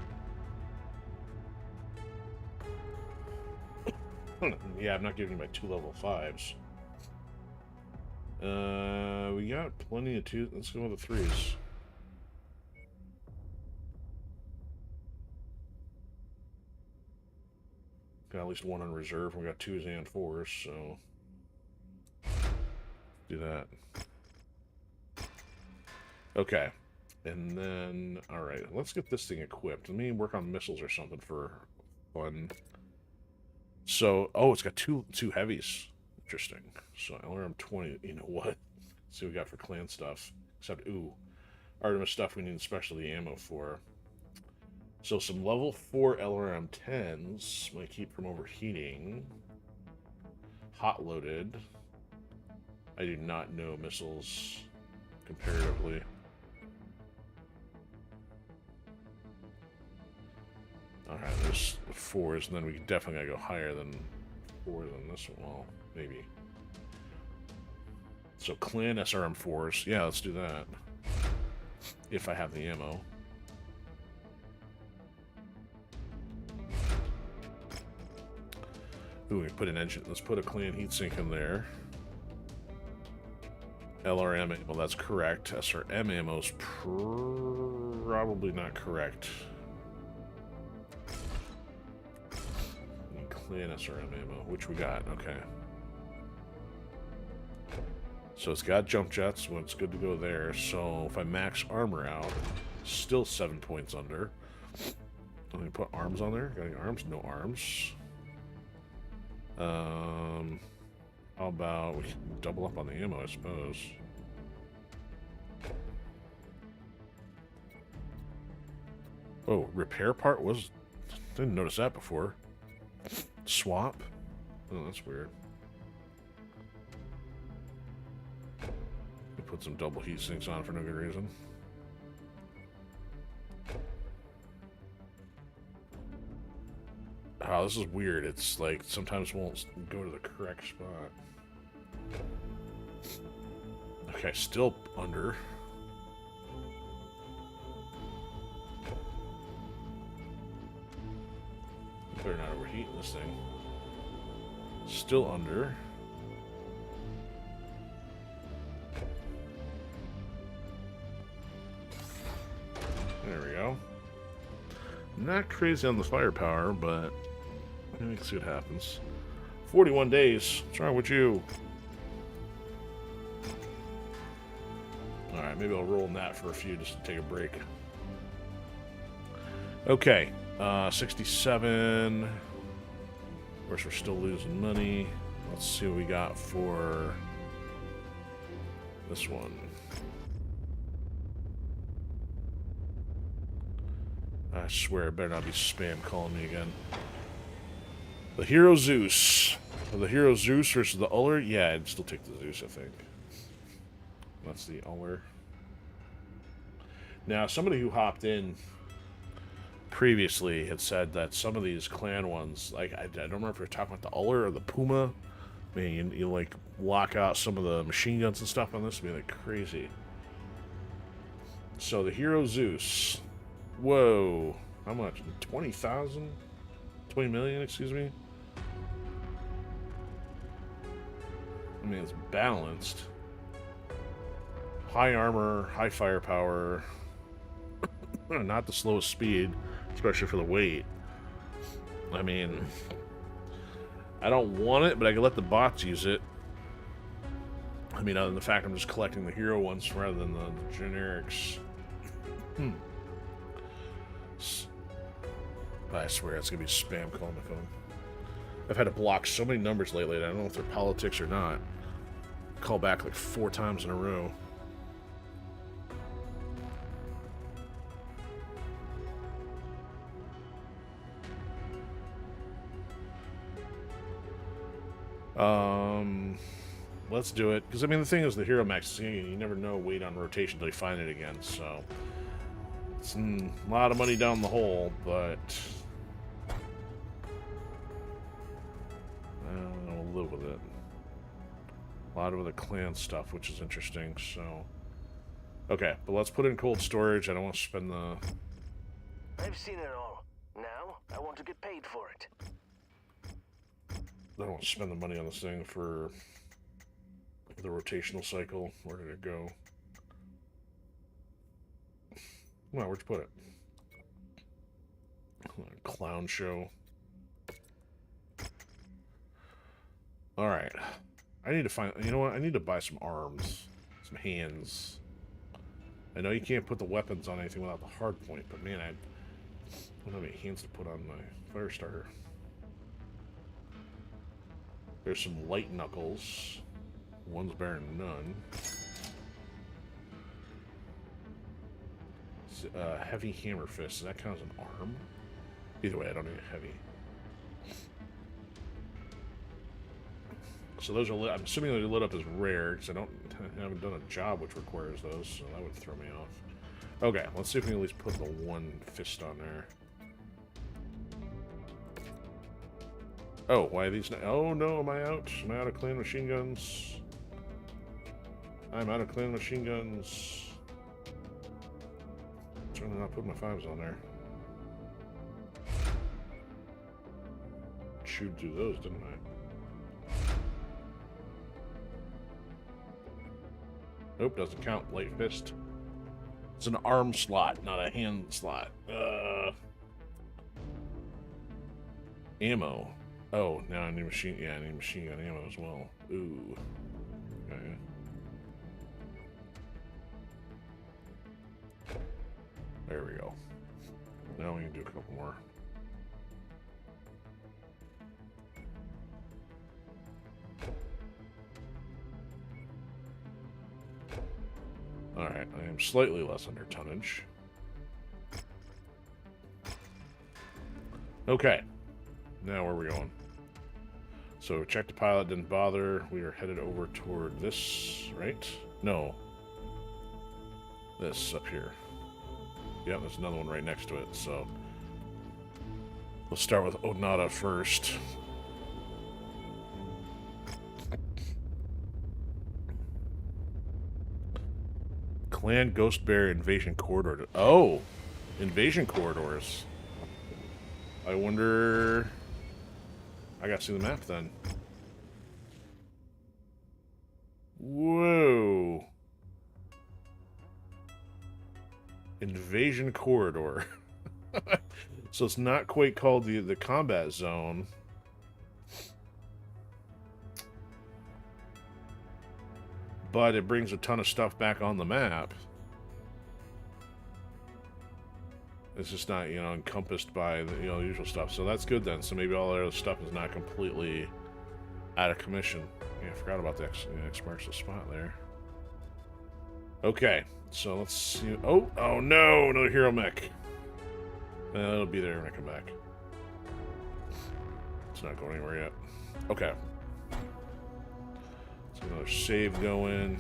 Yeah, I'm not giving you my 2 level 5s. We got plenty of 2. Let's go with the 3s. Got at least 1 on reserve. We got 2s and 4s, so do that. Okay. And then, alright, let's get this thing equipped. Let me work on missiles or something for fun. So, oh, it's got two heavies. Interesting. So, LRM 20, you know what? Let's see what we got for clan stuff. Except, ooh, Artemis stuff we need specialty ammo for. So, some level 4 LRM 10s might keep from overheating. Hot loaded. I do not know missiles comparatively. Alright, there's 4s, and then we definitely gotta go higher than 4 than this one. Well, maybe. So clan SRM 4s. Yeah, let's do that. If I have the ammo. Ooh, we put an engine. Let's put a clan heatsink in there. LRM ammo, that's correct. SRM ammo's probably not correct. Clan SRM ammo, which we got, okay. So it's got jump jets, well, it's good to go there. So if I max armor out, still 7 points under. Let me put arms on there. Got any arms? No arms. How about we can double up on the ammo, I suppose. Oh, repair part was... Didn't notice that before. Swap? Oh, that's weird. Put some double heat sinks on for no good reason. Oh, this is weird. It's like sometimes won't go to the correct spot. Okay, still under. Better not overheat this thing. Still under. There we go. Not crazy on the firepower, but let's see what happens. 41 days. What's wrong with you? Alright, maybe I'll roll in that for a few just to take a break. Okay. 67. Of course, we're still losing money. Let's see what we got for this one. I swear, it better not be spam calling me again. The Hero Zeus. The Hero Zeus versus the Uller? Yeah, I'd still take the Zeus, I think. That's the Uller. Now, somebody who hopped in previously had said that some of these clan ones, like, I don't remember if you're talking about the Uller or the Puma. I mean, you like, lock out some of the machine guns and stuff on this, would be like crazy. So, the Hero Zeus. Whoa. How much? 20,000? 20 million, excuse me? I mean, it's balanced. High armor, high firepower. Not the slowest speed, especially for the weight. I mean, I don't want it, but I can let the bots use it. I mean, other than the fact I'm just collecting the hero ones rather than the generics. I swear it's gonna be spam calling my phone. I've had to block so many numbers lately. I don't know if they're politics or not. Call back like 4 times in a row. Let's do it. Because, I mean, the thing is, the Hero Mechs, you never know, wait on rotation until you find it again, so... It's a lot of money down the hole, but... I'll live with it. A lot of the clan stuff, which is interesting, so... Okay, but let's put it in cold storage. I don't want to spend the... I've seen it all. Now, I want to get paid for it. I don't want to spend the money on this thing for the rotational cycle. Where did it go? Well, where'd you put it? Clown show. Alright. I need to find... You know what? I need to buy some arms. Some hands. I know you can't put the weapons on anything without the hard point, but man, I don't have any hands to put on my fire starter. There's some light knuckles. One's better than none. Heavy hammer fist. Does that count as an arm? Either way, I don't need a heavy. So those are lit. I'm assuming they're lit up as rare because I haven't done a job which requires those, so that would throw me off. Okay, let's see if we can at least put the one fist on there. Oh, why are these not? Oh no, am I out? Am I out of clan machine guns? I'm out of clan machine guns. Certainly not putting my 5s on there. Chewed through those, didn't I? Nope, doesn't count. Light fist. It's an arm slot, not a hand slot. Ammo. Oh, now I need machine. Yeah, I need machine gun ammo as well. Ooh. Okay. There we go. Now we can do a couple more. Alright, I am slightly less under tonnage. Okay. Now where are we going? So check the pilot, didn't bother. We are headed over toward this, right? No. This up here. Yep, there's another one right next to it, so we'll start with Oneda first. Clan Ghost Bear Invasion Corridor. Oh! Invasion Corridors. I wonder... I gotta see the map then. Whoa! Invasion Corridor. So it's not quite called the combat zone. But it brings a ton of stuff back on the map. It's just not, you know, encompassed by the, you know, usual stuff. So that's good then. So maybe all the other stuff is not completely out of commission. Yeah, I forgot about the X marks the spot there. Okay, so let's see. Oh no, another Hero Mech. It'll be there when I come back. It's not going anywhere yet. Okay. So another save going.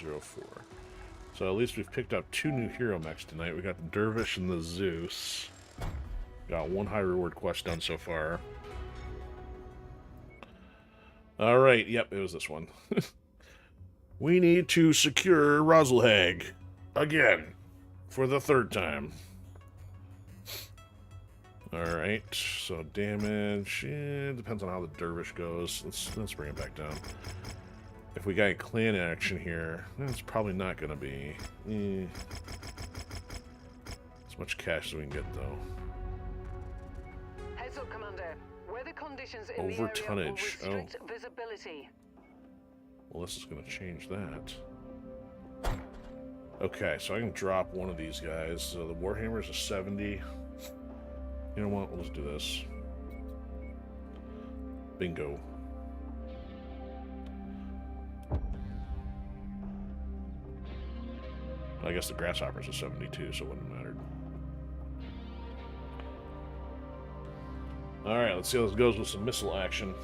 04. So at least we've picked up 2 new Hero Mechs tonight. We got the Dervish and the Zeus. Got 1 high reward quest done so far. Alright, yep, it was this one. We need to secure Rosalhag. Again. For the 3rd time. Alright, so damage. Depends on how the Dervish goes. Let's bring it back down. If we got a clan action here, it's probably not going to be as much cash as we can get, though. Heads up, Commander. Weather conditions in Over the area tonnage. will restrict visibility. Well, this is going to change that. Okay, so I can drop one of these guys. So the Warhammer is a 70. You know what? Let's do this. Bingo. I guess the Grasshopper's a 72, so it wouldn't have mattered. Alright, let's see how this goes with some missile action.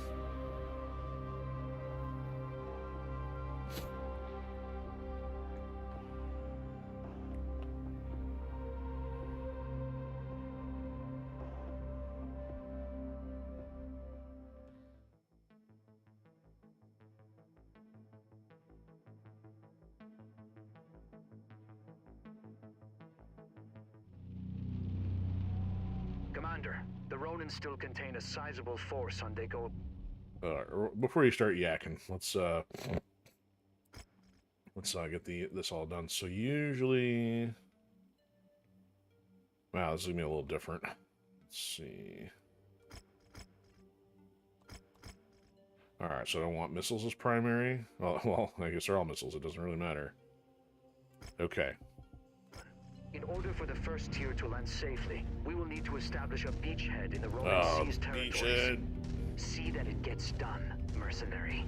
Commander, the Ronins still contain a sizable force on Dago. Before you start yakking, let's get this all done. So usually, wow, this is gonna be a little different. Let's see. All right, so I don't want missiles as primary. Well, I guess they're all missiles. It doesn't really matter. Okay. In order for the first tier to land safely, we will need to establish a beachhead in the Ronin Sea's territories. Beachhead. See that it gets done, mercenary.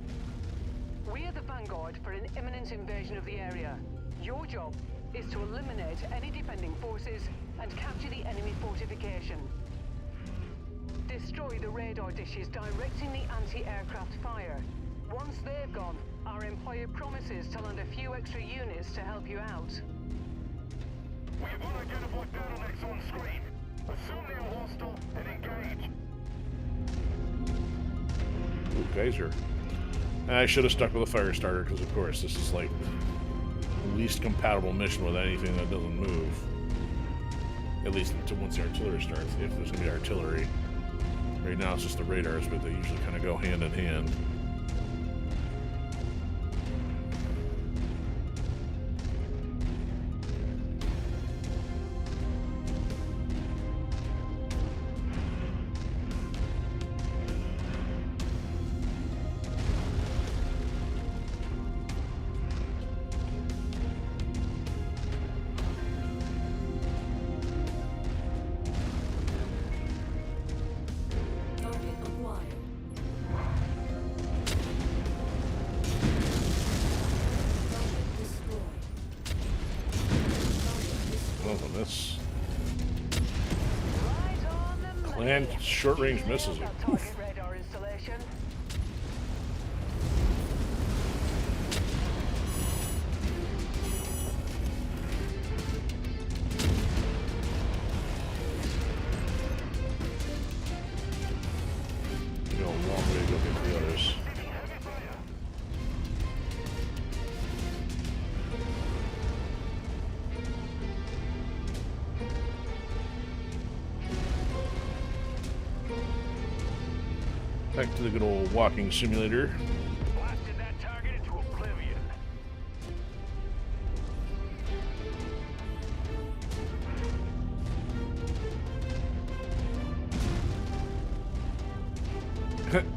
We are the vanguard for an imminent invasion of the area. Your job is to eliminate any defending forces and capture the enemy fortification. Destroy the radar dishes directing the anti-aircraft fire. Once they've gone, our employer promises to land a few extra units to help you out. We have unidentified bottlenecks on screen. Assume they are hostile and engage. Ooh, geyser. I should have stuck with a fire starter because, of course, this is like the least compatible mission with anything that doesn't move. At least until once the artillery starts, if there's going to be artillery. Right now it's just the radars, but they usually kind of go hand in hand. And short-range missiles. Radar installation. You know, a long way to go get the others. Back to the good old walking simulator. Blasted that target into oblivion.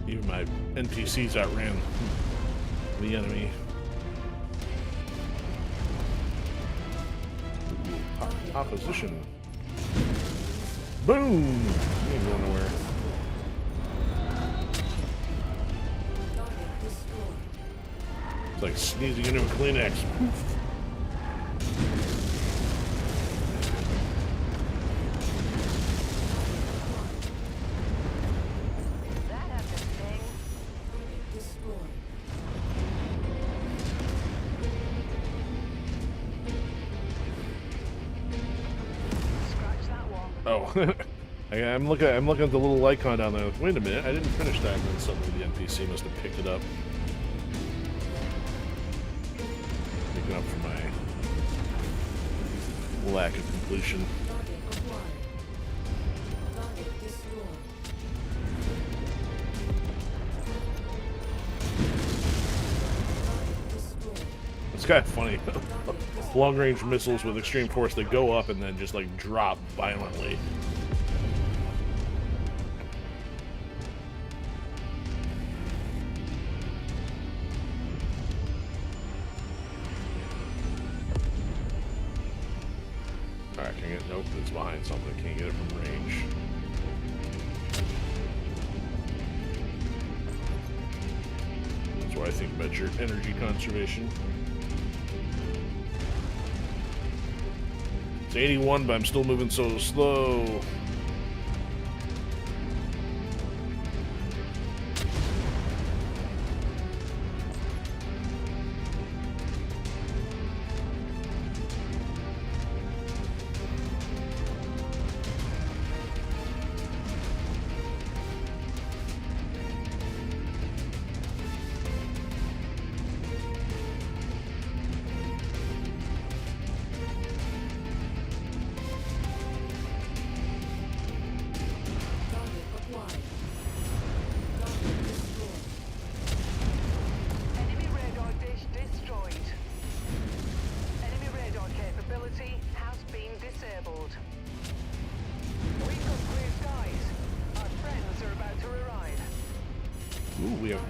Even my NPCs outran the enemy. Ooh, opposition. Boom! You ain't going nowhere. It's like sneezing into a Kleenex. Poof. That had to sting. Scratch that one. Oh, I'm looking at the little icon down there. Wait a minute, I didn't finish that, and then suddenly the NPC must have picked it up. Picking up for my lack of completion. It's kind of funny. Long-range missiles with extreme force that go up and then just like drop violently. Alright, can I get... Nope, it's behind something. Can't get it from range. That's what I think about your energy conservation. It's 81, but I'm still moving so slow.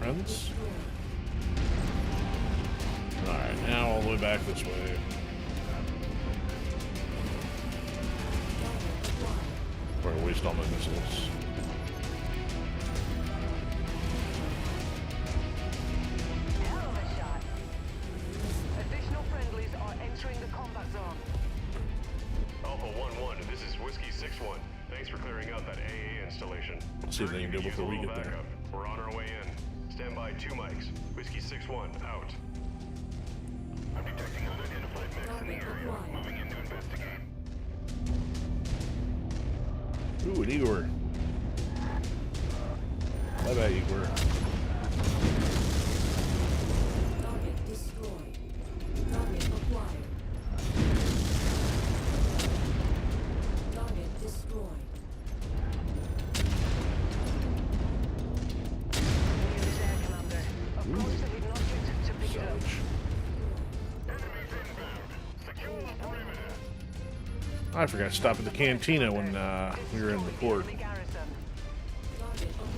friends. Alright, now all the way back this way. Before I waste all my missiles. Hell of a shot. Additional friendlies are entering the combat zone. Alpha 1-1, this is Whiskey 6-1. Thanks for clearing out that AA installation. Let's see if they can do it before we get there. Backup. We're on our way in. Stand by 2 mics. Whiskey 6-1, out. I'm detecting unidentified mechs in the area. Moving in to investigate. Ooh, an Igor. Bye-bye, Igor. Target destroyed. Target acquired. Target destroyed. Here is Air Commander. Approach the hidden object to pick it up. Savage. I forgot to stop at the cantina when we were in the port. Enemy garrison.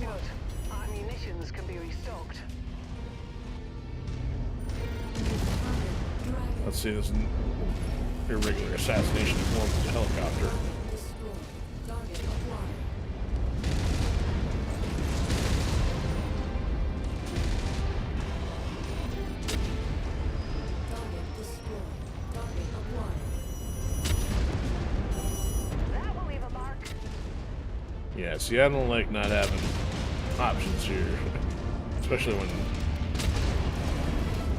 Good. Our munitions can be restocked. Let's see, this is an irregular assassination form of the helicopter. Destroyed. Target acquired. Target destroyed. Target acquired. That will leave a mark. Yeah, see, I don't like not having options here. Especially when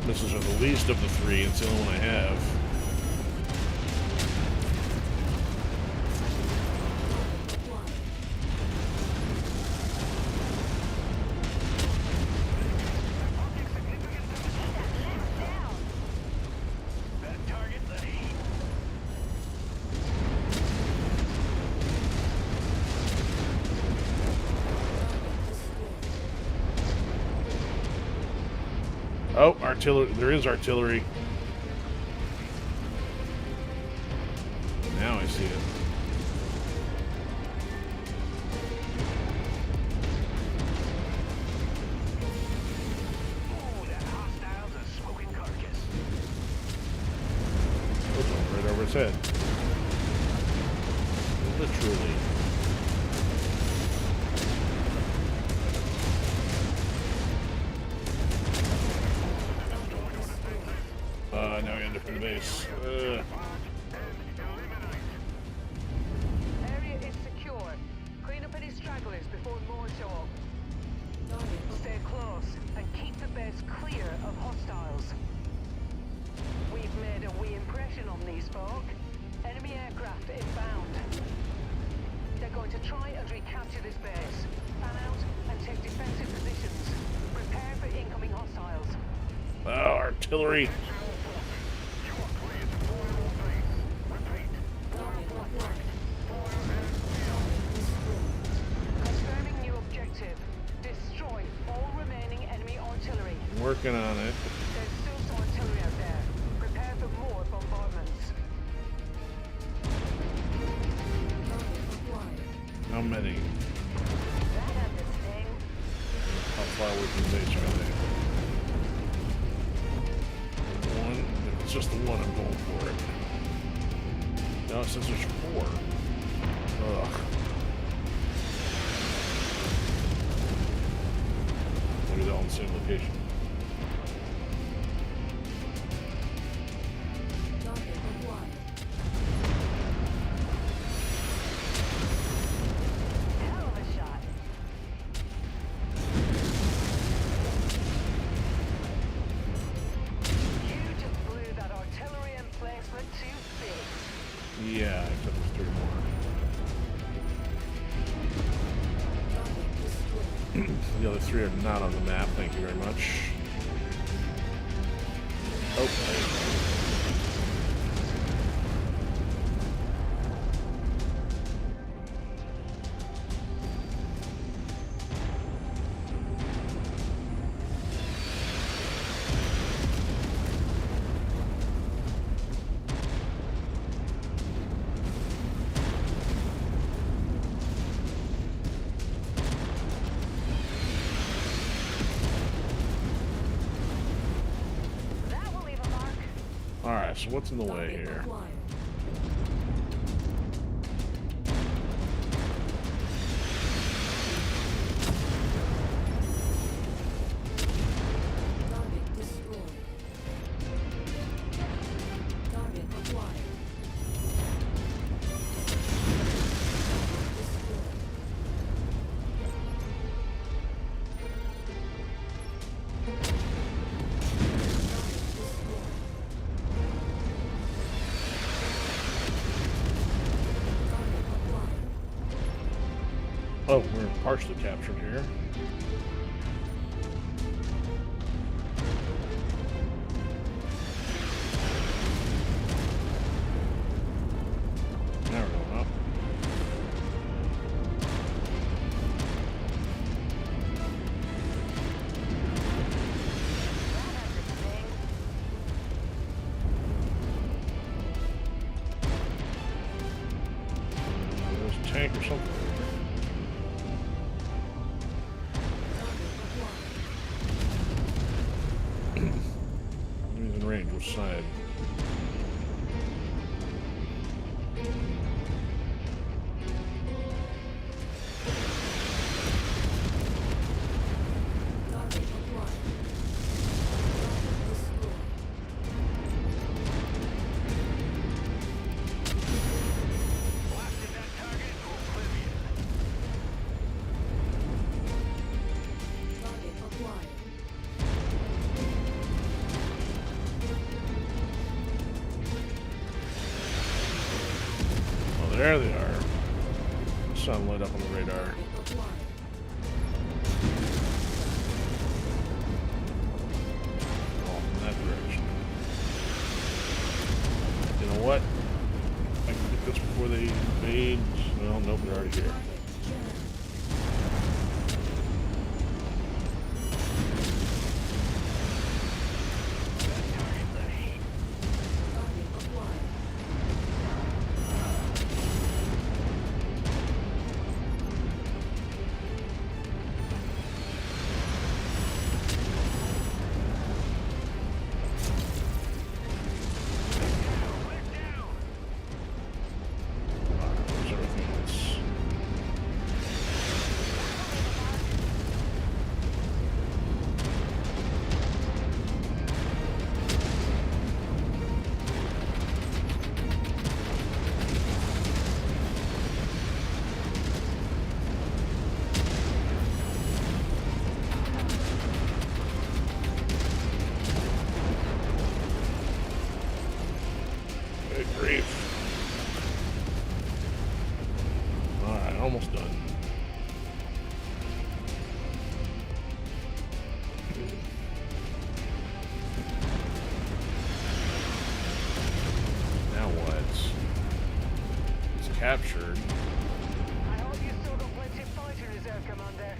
missiles are the least of the three, it's the only one I have. Oh, artillery. There is artillery. Now I see it. Oh, right over his head. Literally. Now we end up in the base. Area is secure. Clean up any stragglers before more show up. Stay close and keep the base clear of hostiles. We've made a wee impression on these folk. Enemy aircraft inbound. They're going to try and recapture this base. Fan out and take defensive positions. Prepare for incoming hostiles. Oh, artillery. Confirming new objective. Destroy all remaining enemy artillery. Working on it. There's still some artillery out there. Prepare for more bombardments. How many? That had the sting. How far away from the base are they? One. If it's just the one, I'm going for it. No, it says there's 4. Ugh. Maybe they're all in the same location. Target acquired. Hell of a shot. You just blew that artillery emplacement too big. Yeah, except there's 3 more. The other 3 are not on the map, thank you very much. Oh, Alright, so what's in the way Target here? acquired. Target destroyed. Target acquired. Destroyed. Oh, we're partially captured here. Now we're going up. There's a tank or something. He's in range. Which side? Target acquired. Target destroyed. Blasted that target to oblivion. Target acquired. Oh, there they are. Sun lit up on the radar. Target acquired. Oh, in that direction. You know what? I can get this before they invade. Well, nope, they're already here. Target jammed. Target acquired. Where's everything else? Good grief. Alright, almost done. Now what? It's captured. I hope you still got plenty of fighter reserve, Commander.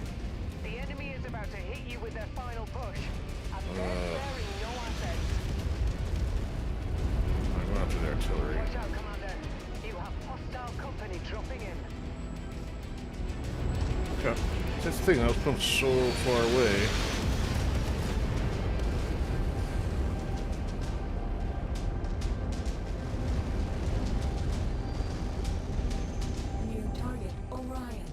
The enemy is about to hit you with their final push, and they're sparing no assets. I'm going after the artillery. Watch out, Commander. You have hostile company dropping in. Okay. That's the thing, I was put so far away. Near target Orion.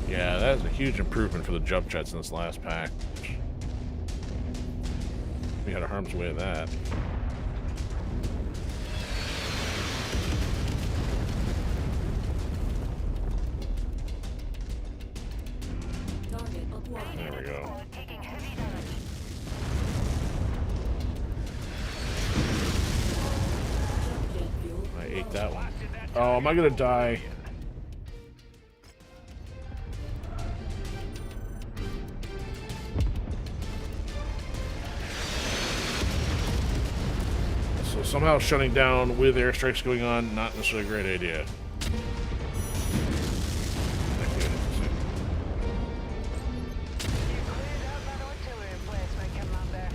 Yeah, that is a huge improvement for the jump jets in this last pack. We had a harm's way of that. Target acquired. There we go. Taking heavy damage. Jump jet fuel. I ate that one. Oh, am I gonna die? So somehow shutting down with airstrikes going on, not necessarily a great idea. You cleared out that artillery emplacement, Commander.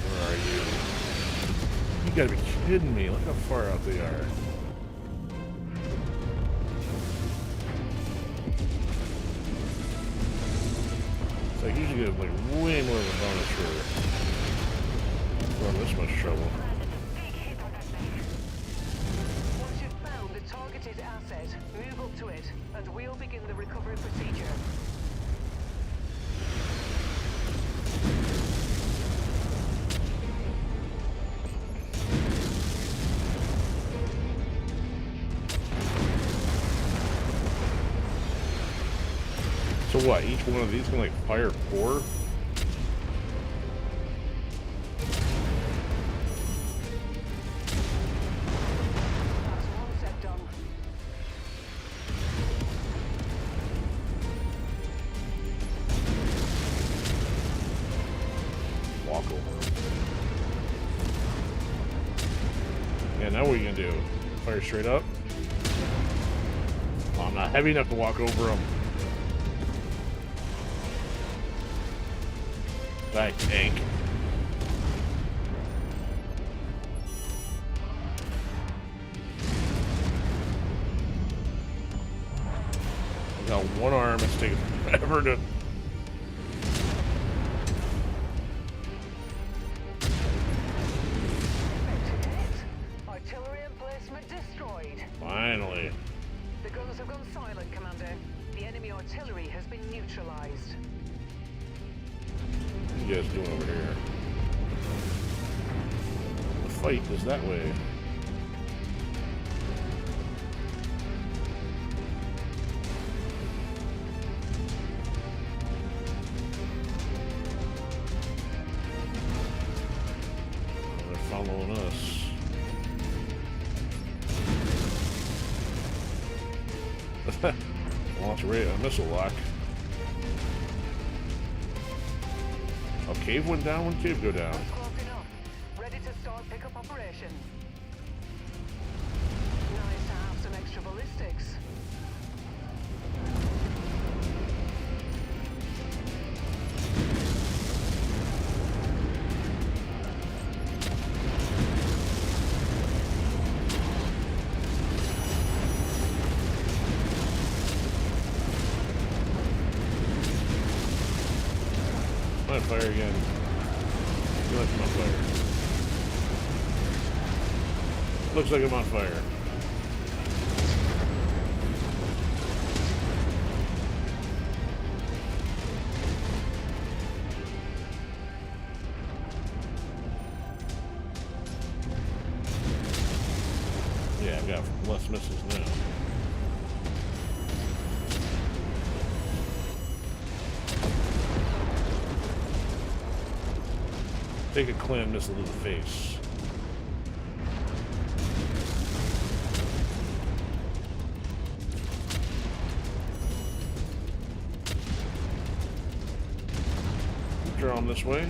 Where are you? You gotta be kidding me. Look how far out they are. So I usually get like way more of a bonus for in this much trouble. Once you've found the targeted asset, move up to it, and we'll begin the recovery procedure. So what, each one of these can like fire 4? That's one set done. Walk over them. Yeah, now what are you gonna do? Fire straight up? Oh, I'm not heavy enough to walk over them. Die, tank. I got one arm, it's taking forever to... Effective hit. Artillery emplacement destroyed. Finally. The guns have gone silent, Commander. The enemy artillery has been neutralized. What are you guys doing over here? The fight is that way. They're following us. Launch a missile lock. Oh, cave went down? When cave go down? That's close enough. Ready to start pickup operation. Nice to have some extra ballistics. I'm on fire again. Feel like I'm on fire. Looks like I'm on fire. Yeah, I've got less missiles now. Take a clam missile to the face. Draw them this way.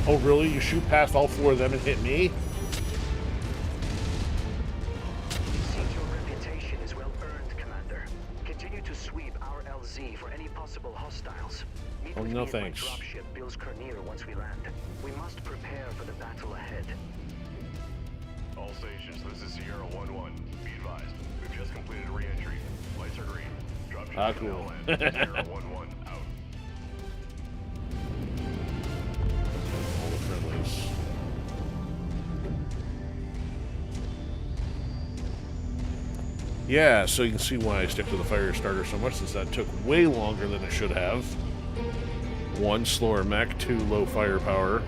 Oh, really? You shoot past all 4 of them and hit me? It seems your reputation is well earned, Commander. Continue to sweep our LZ for any possible hostiles. Meet Oh, with no me at my thanks. dropship Bill's Kernier once we land. We must prepare for the battle ahead. All stations, this is Sierra 1-1. Be advised, we've just completed re-entry. Lights are green. Dropship Ah, is cool. now land. Sierra 1-1 out. All the friendlies. Yeah, so you can see why I stick to the fire starter so much, since that took way longer than it should have. 1, slower mech, 2, low firepower.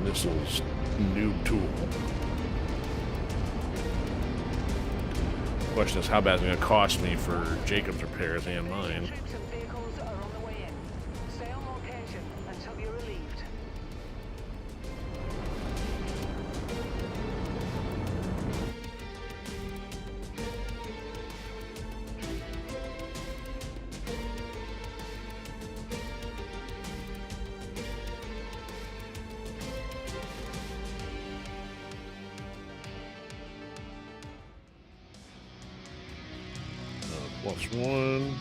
Missiles, noob tool. Question is, how bad is it going to cost me for Jacob's repairs and mine? Troops and vehicles are on the way in. Stay on location until you're relieved. +1.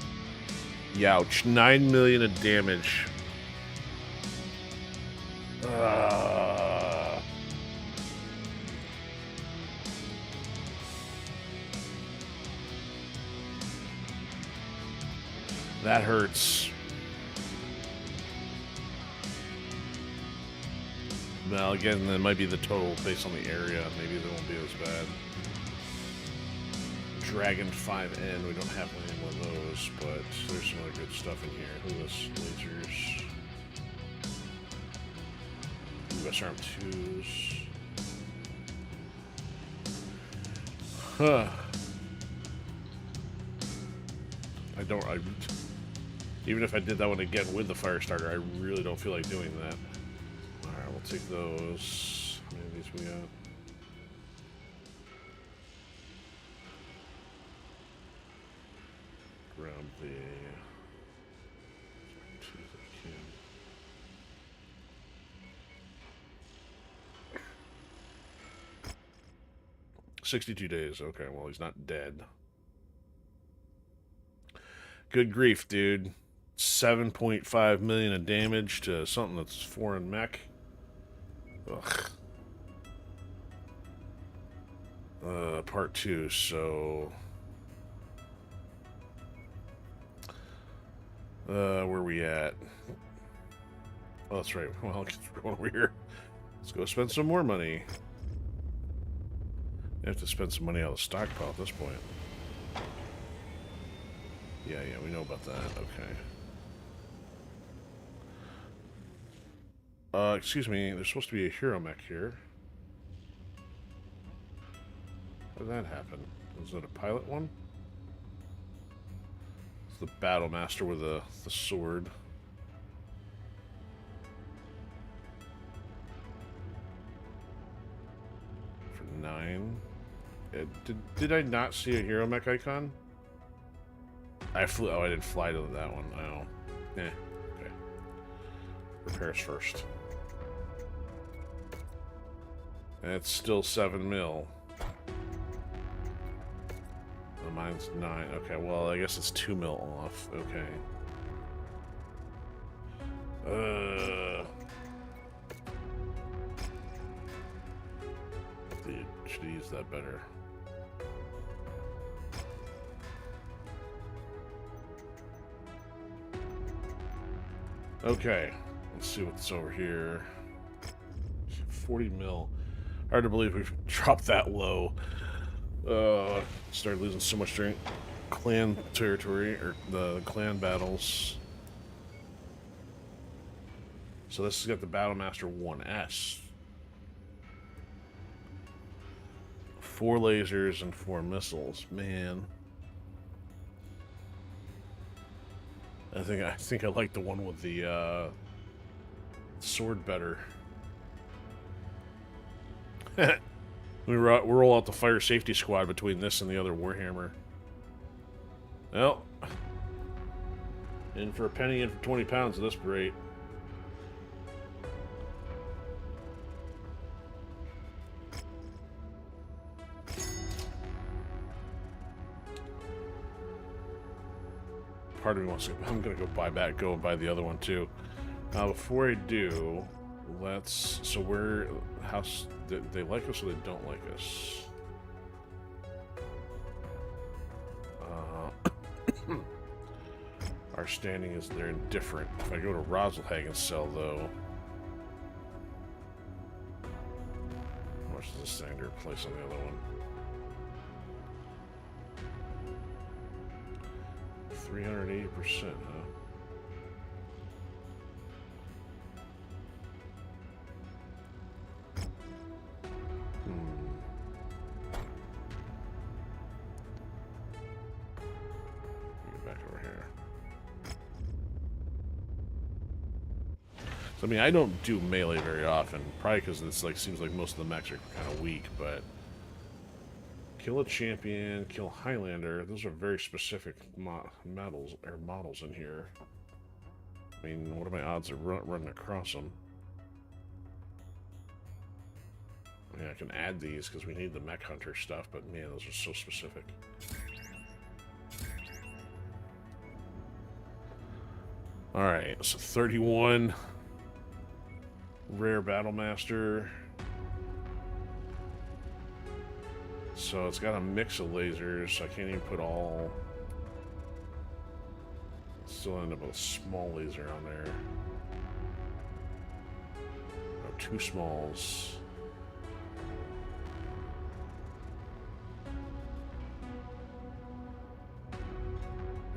Youch. 9 million of damage. That hurts. Well, again, that might be the total based on the area. Maybe they won't be as bad. Dragon 5N, we don't have any more of those, but there's some other good stuff in here. Hoolis, lasers. USRM 2s. Huh. Even if I did that one again with the fire starter, I really don't feel like doing that. Alright, we'll take those. How many of these we got? Grab the... 62 days. Okay, well, he's not dead. Good grief, dude. 7.5 million of damage to something that's foreign mech. Ugh. Part 2, so... where we at? Oh, that's right. Well, we're going over here. Let's go spend some more money. I have to spend some money out of the stockpile at this point. Yeah, we know about that. Okay. Excuse me, there's supposed to be a Hero Mech here. How did that happen? Was it a pilot one? It's the Battle Master with the sword. For 9. Did I not see a Hero Mech icon? I flew. Oh, I didn't fly to that one. Oh. Okay. Repairs first. It's still 7 mil. Oh, mine's 9. Okay, well, I guess it's 2 mil off. Okay. Dude, should have used that better. Okay, let's see what's over here. 40 mil. Hard to believe we've dropped that low. Started losing so much during clan territory, or the clan battles. So this has got the Battlemaster 1S. 4 lasers and 4 missiles. Man. I think I like the one with the sword better. We roll out the fire safety squad between this and the other Warhammer. Well, in for a penny, in for 20 pounds at this rate. Part of me wants to. I'm gonna go and buy the other one too. Before I do, let's. So we're house. They like us or they don't like us. Our standing is they're indifferent. If I go to Roselhagen's cell though, how much does this standard place on the other one? 380%, huh? Get back over here. So, I mean, I don't do melee very often, probably because it's like seems like most of the mechs are kind of weak, but kill a champion, kill Highlander. Those are very specific models in here. I mean, what are my odds of running across them? I mean, I can add these because we need the Mech Hunter stuff, but man, those are so specific. Alright, so 31. Rare Battlemaster. So it's got a mix of lasers, so I can't even put all. Still end up with a small laser on there. Oh, 2 smalls.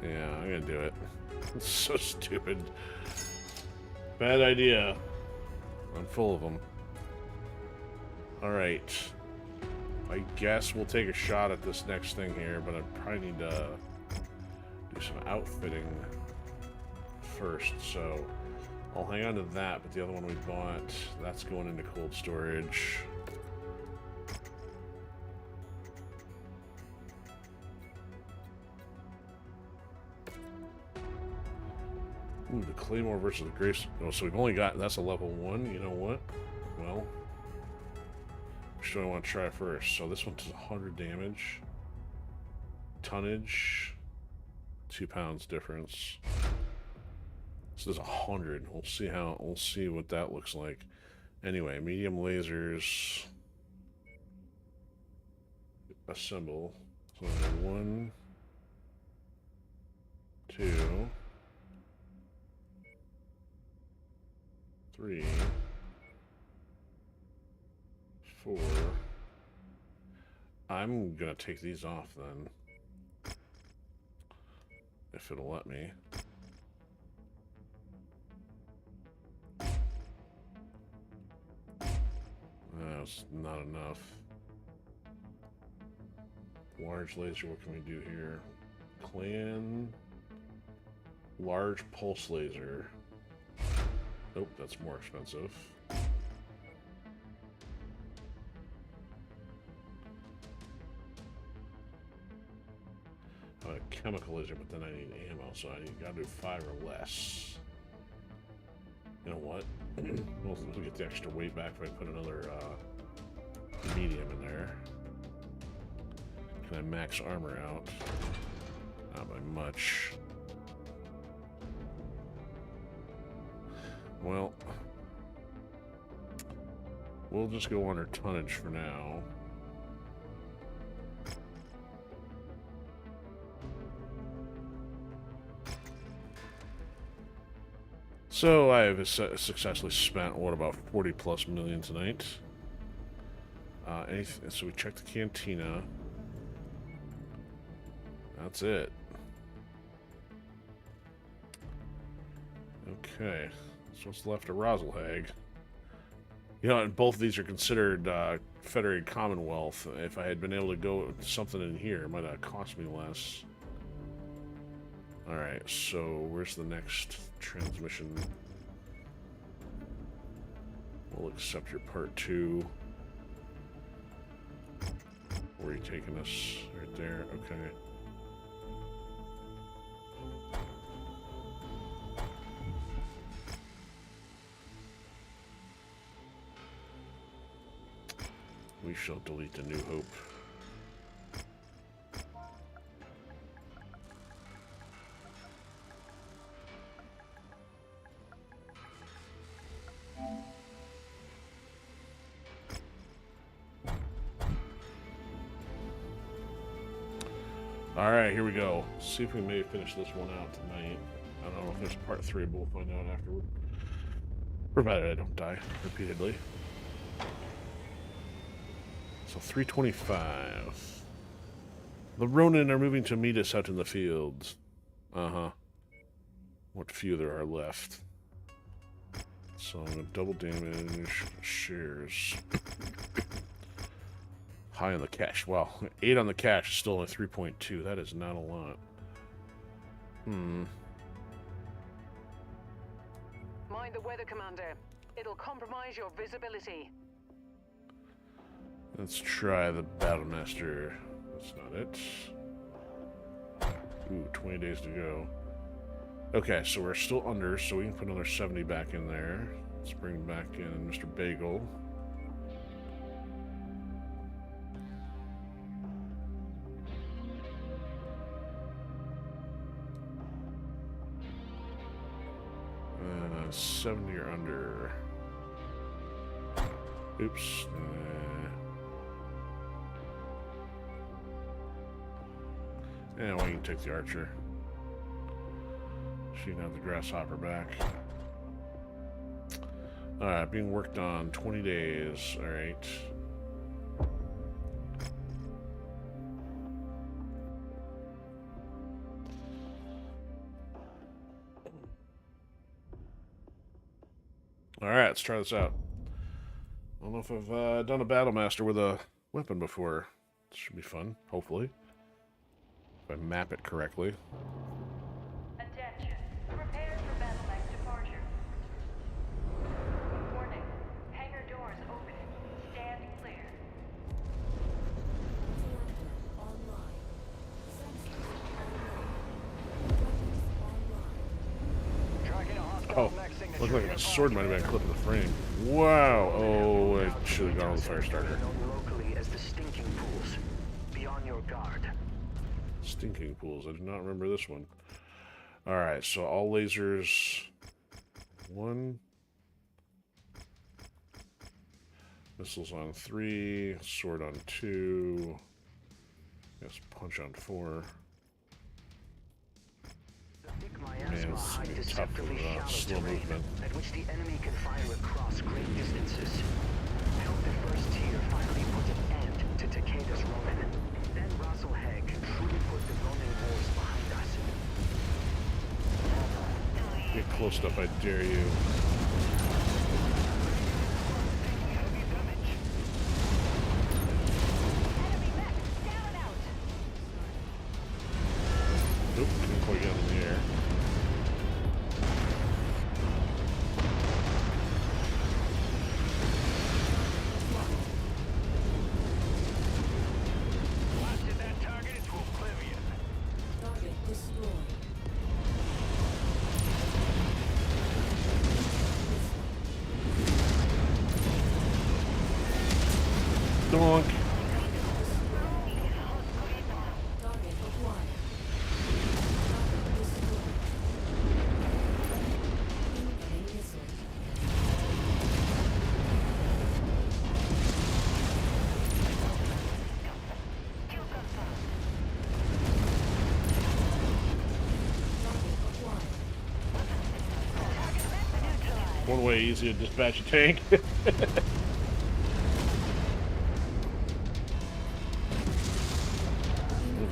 Yeah, I'm gonna do it. It's so stupid. Bad idea. I'm full of them. Alright. I guess we'll take a shot at this next thing here, but I probably need to do some outfitting first, so I'll hang on to that, but the other one we bought, that's going into cold storage. Ooh, the Claymore versus the Grace. Oh, so we've only got, that's a level 1. You know what? Well, which do I want to try first? So this one does 100 damage. Tonnage. 2 pounds difference. This is 100. We'll see what that looks like. Anyway, medium lasers. Assemble. So 1, 2, 3, 4. I'm gonna take these off then. If it'll let me. That's not enough. Large laser, what can we do here? Clan. Large pulse laser. Nope, that's more expensive. A chemical laser, but then I need ammo, so I gotta do 5 or less. You know what? We'll get the extra weight back if I put another medium in there. Can I max armor out? Not by much. Well, we'll just go under tonnage for now. So I have successfully spent, what, about 40 plus million tonight. So we checked the cantina. That's it. Okay. So what's left of Rosalhag? You know, and both of these are considered Federated Commonwealth. If I had been able to go something in here, it might have cost me less. Alright, so where's the next transmission? We'll accept your part 2. Where are you taking us? Right there, okay. We shall delete the New Hope. Alright, here we go. See if we may finish this one out tonight. I don't know if there's part 3, but we'll find out afterward. Provided I don't die repeatedly. So 325. The Ronin are moving to meet us out in the fields. Uh-huh. What few there are left. So double damage shares. High on the cash. Wow. 8 on the cash is still only 3.2. That is not a lot. Mind the weather, Commander. It'll compromise your visibility. Let's try the Battlemaster. That's not it. Ooh, 20 days to go. Okay, so we're still under, so we can put another 70 back in there. Let's bring back in Mr. Bagel. 70 or under. Oops. Yeah, well, you can take the archer. She can have the grasshopper back. Alright, being worked on 20 days. Alright. Alright, let's try this out. I don't know if I've done a Battle Master with a weapon before. This should be fun, hopefully. If I map it correctly. Attention. Prepare for battle mech departure. Warning. Hangar doors opening. Stand clear. Reactor online. Sensors online. Weapons online. Tracking a hostile Oh, mech signature looked like in a the sword might have been area. clipping the frame. Wow! Oh, I should have gone with the fire starter. Known locally as the stinking pools. Be on your guard. Stinking pools. I do not remember this one. Alright, so all lasers. 1. Missiles on 3. Sword on 2. Yes, punch on 4. The thick Man, miasma this is hide gonna be tough deceptively with shallow slow terrain, movement. at which the enemy can fire across great distances. Help the first tier finally put an end to Takeda's Ronin. Then Russell Hegg can truly put the Ronin wars behind us. Get close enough, I dare you. Enemy mech down and out. Nope, couldn't quite get in the air. Blasted that target into oblivion. Target destroyed. Donk! Target acquired. Target destroyed. Incoming missile. Target acquired. One way easy to dispatch a tank. Ooh,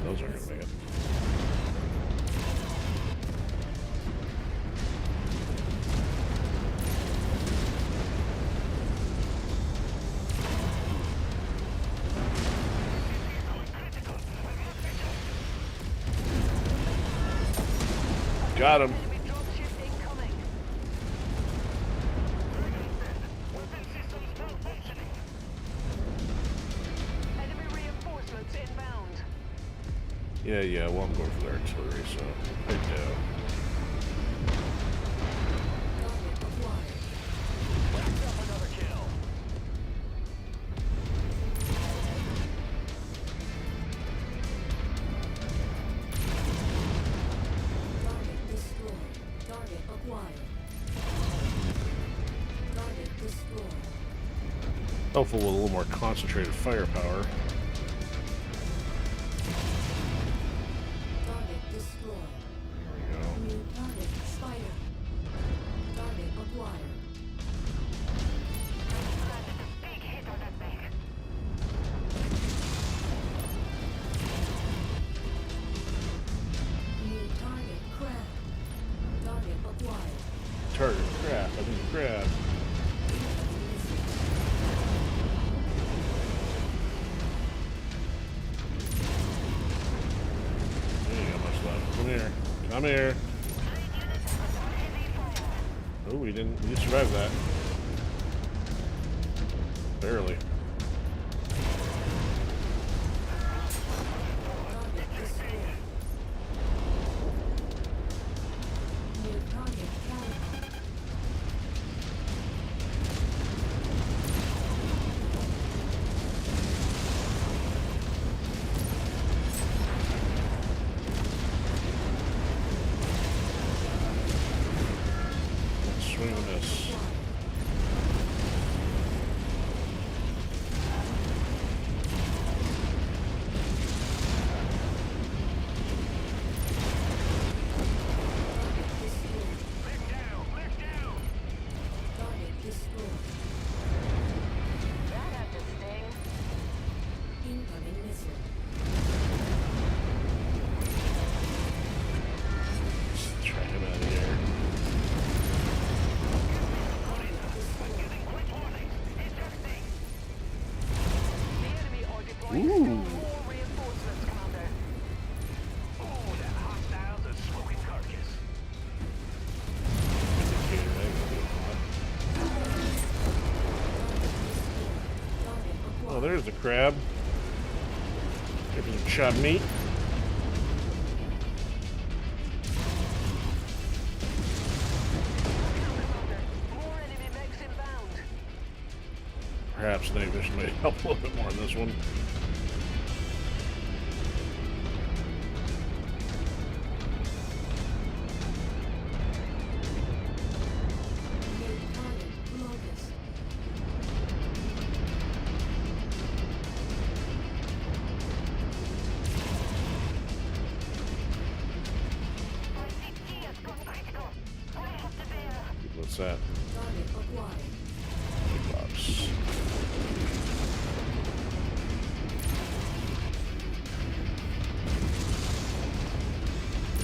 those aren't gonna make it. Got him. Enemy dropship incoming. Enemy reinforcements inbound. Yeah, well, I'm going for the artillery, so I do. Target acquired. Wrapped up another kill. Target destroyed. Target acquired. Target destroyed. Helpful with a little more concentrated firepower. Target destroyed. There we go. New target spider. Target acquired. New target crab. Target acquired. Target crap. I think crab. There you go, much left. Come here. Come here. Oh, we didn't. We survived that. Barely. Target destroyed. New target caliber. Swing and a miss. Target destroyed. That had to sting. Incoming missile. Try him out of here. The enemy are deploying Ooh. still more reinforcements, Commander. Oh, that hostiles are smoking carcass. Oh, there's the crab. There's some chub meat. Commander, more enemy mechs inbound. Perhaps night vision may help a little bit more in this one. Main target locust. What's that? Target acquired. Pops.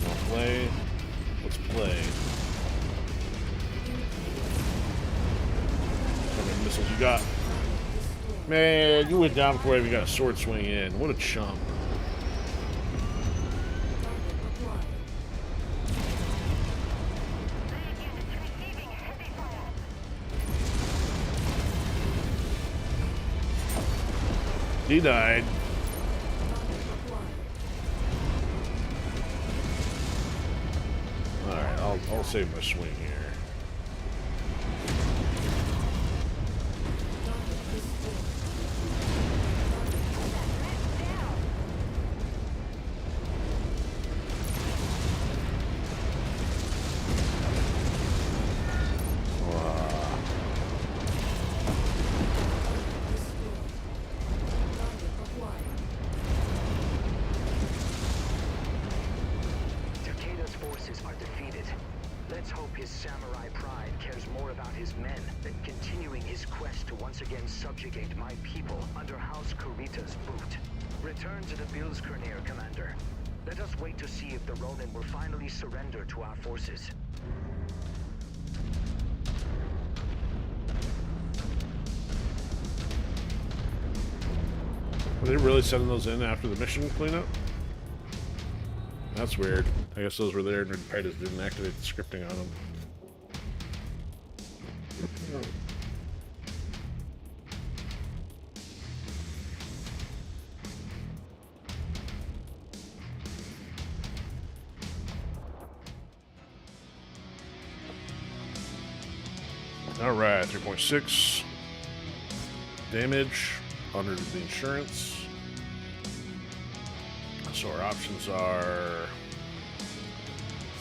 Wanna play? Let's play. How many missiles you got? Man, you went down before I even got a sword swing in. What a chump. Target acquired. He died. Target acquired. Alright, I'll save my swing here. Target destroyed. Target acquired. Takeda's forces are defeated. Let's hope his samurai pride cares more about his men than continuing his quest to once again subjugate my people under House Kurita's boot. Return to the Bilskirnir, Commander. Let us wait to see if the Ronin will finally surrender to our forces. Are they really sending those in after the mission cleanup? That's weird. I guess those were there and I just didn't activate the scripting on them. Alright, 3.6 damage under the insurance. So our options are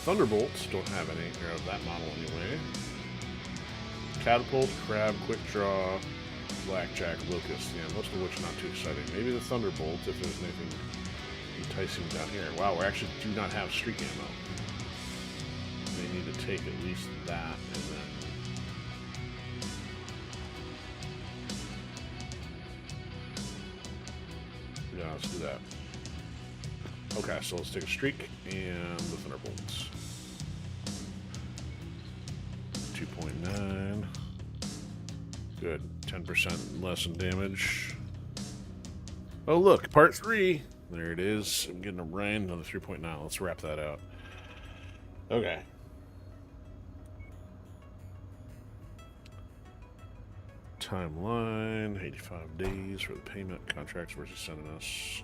Thunderbolts, don't have any here of that model anyway. Catapult, Crab, Quick Draw, Blackjack, Locust. Yeah, most of which not too exciting. Maybe the Thunderbolt if there's anything enticing down here. Wow, we actually do not have streak ammo. They need to take at least that and then. Yeah, let's do that. Okay, so let's take a streak and the Thunderbolts. 2.9. Good. 10% less in damage. Oh, look, part 3. There it is. I'm getting a rain. Another 3.9. Let's wrap that out. Okay. Timeline. 85 days for the payment. Contracts versus sending us.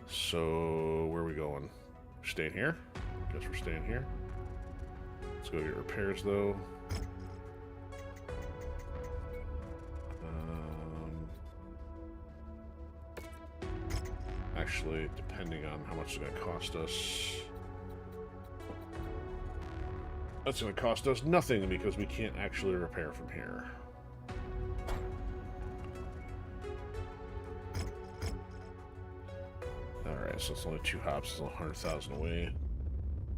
So, where are we going? Staying here? Guess we're staying here. Let's go get repairs, though. Actually, depending on how much it's going to cost us. That's going to cost us nothing because we can't actually repair from here. Alright, so it's only 2 hops, it's 100,000 away.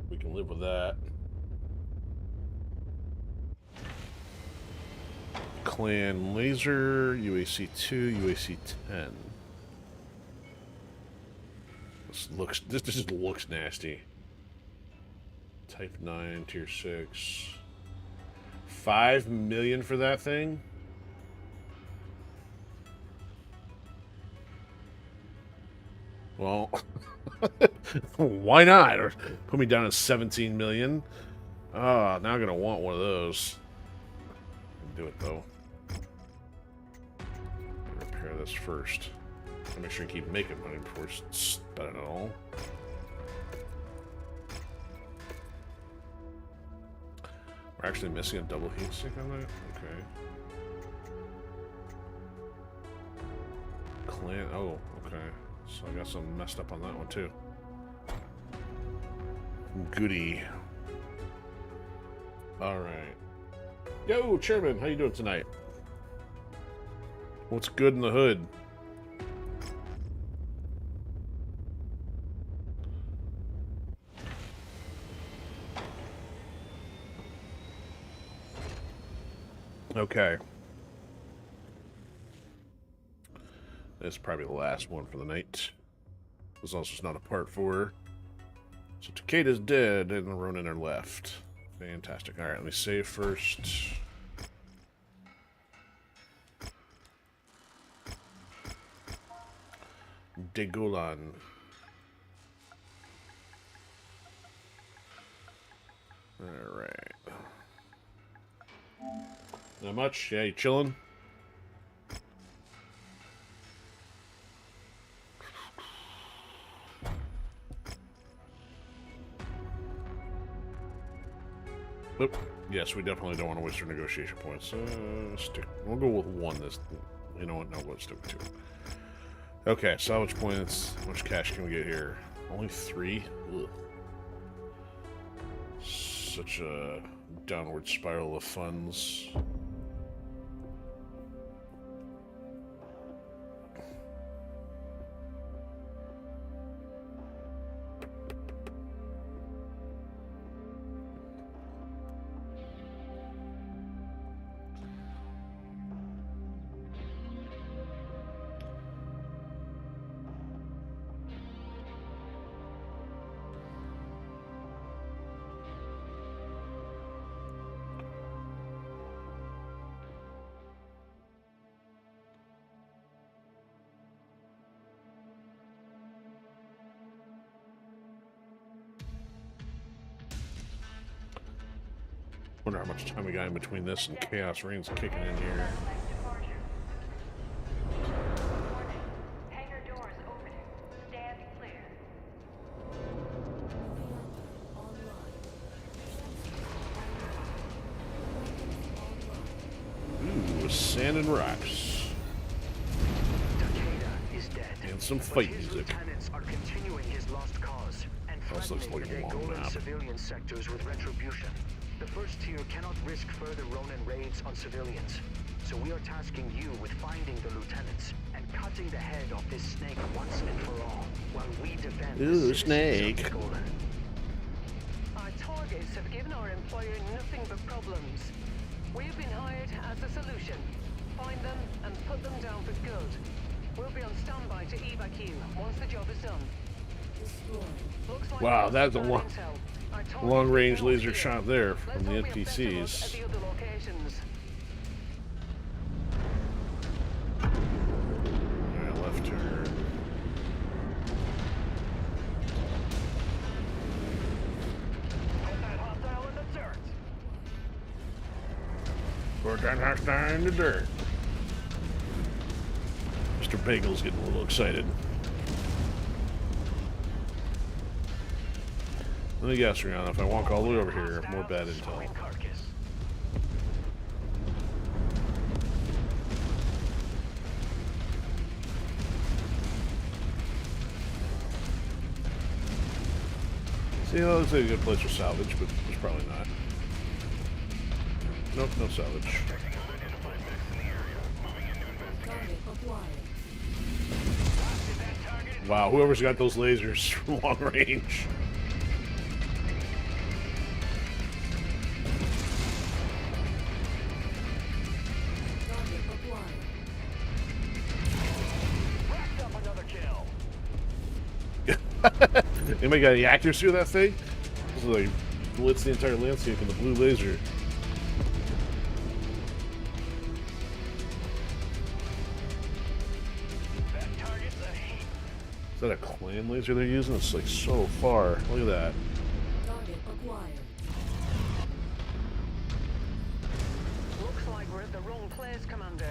We can live with that. Clan Laser, UAC 2, UAC 10. This just looks nasty. Type 9, tier 6. 5 million for that thing? Well, why not? Or put me down at 17 million. Ah, now I'm gonna want one of those. Do it though. Repair this first. I'll make sure and keep making money before spending it all. We're actually missing a double heat sink on that? Okay. Clan. Oh, okay. So I got some messed up on that one too. Goody. Alright. Yo, Chairman, how you doing tonight? What's good in the hood? Okay. This is probably the last one for the night. As long as it's not a part 4. So Takeda's dead and the Ronin are left. Fantastic. Alright, let me save first. Degolan. Alright. Not much? Yeah, you chilling? Oop. Yes, we definitely don't want to waste our negotiation points. We'll go with 1 this... You know what? No, we'll stick with 2. Okay, salvage points. How much cash can we get here? Only 3? Ugh. Such a downward spiral of funds. Wonder how much time we got in between this and Chaos Reign's kicking in here. Hangar doors opening. Stand clear. Ooh, sand and rocks. Takeda is dead. And some But fight his music. lieutenants are continuing his lost cause and This looks threatening like a long Dagolan map. civilian sectors with retribution. The first tier cannot risk further Ronin raids on civilians, so we are tasking you with finding the lieutenants and cutting the head off this snake once and for all, while we defend the Ooh, citizens snake. of Dagolan. Our targets have given our employer nothing but problems. We've been hired as a solution. Find them and put them down for good. We'll be on standby to evac you once the job is done. Looks like Wow, we've that's a got long- intel. Our target Long-range is laser here. shot there Let's from the hope we have better luck at NPCs. the other locations. Alright, left turn. Put that hostile in the dirt. Put that hostile in the dirt. Mr. Bagel's getting a little excited. Let me guess, Rihanna, if I walk all the way over here, more bad intel. Carcass. See, that looks like a good place for salvage, but it's probably not. Nope, no salvage. Identified mechs in the area. Moving in to investigate. Target acquired. Wow, whoever's got those lasers from long range. Target acquired. Racked up another kill. Anybody got any accuracy with that thing? This is like blitz the entire landscape with the blue laser. That target's a heat. Is that a clan laser they're using? It's like so far. Look at that. Target acquired. Looks like we're at the wrong place, Commander.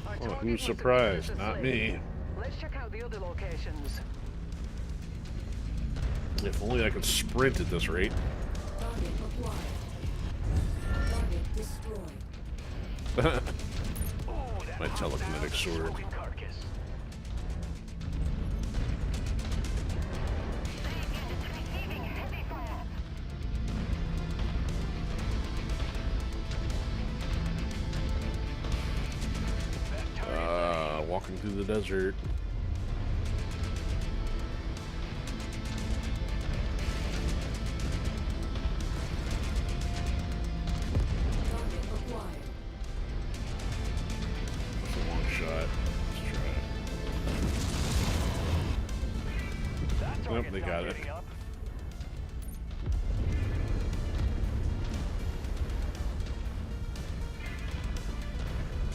Our Oh, target who's must have surprised? given us a Not slip. me. Let's check out the other locations. If only I could sprint at this rate. Target acquired. Target destroyed. Ooh, that My telekinetic hostile sword. smoking carcass. Walking through the desert. Target acquired. That's a long shot. Let's try it. That target's they not got it. getting up.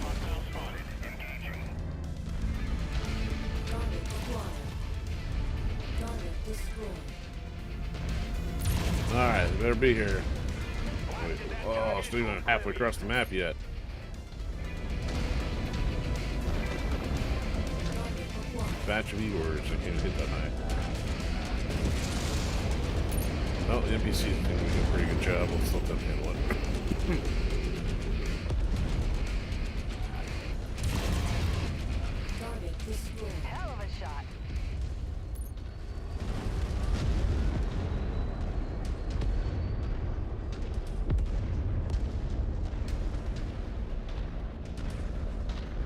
Hostile spotted. Engaging. Target acquired. Target destroyed. Alright, they better be here. Wait. Oh, still not halfway across the map yet. Target acquired. Batch of Eeyores. I can't hit that high. Well, the NPC is doing a pretty good job. Let's let them handle it. Target destroyed. Hell of a shot.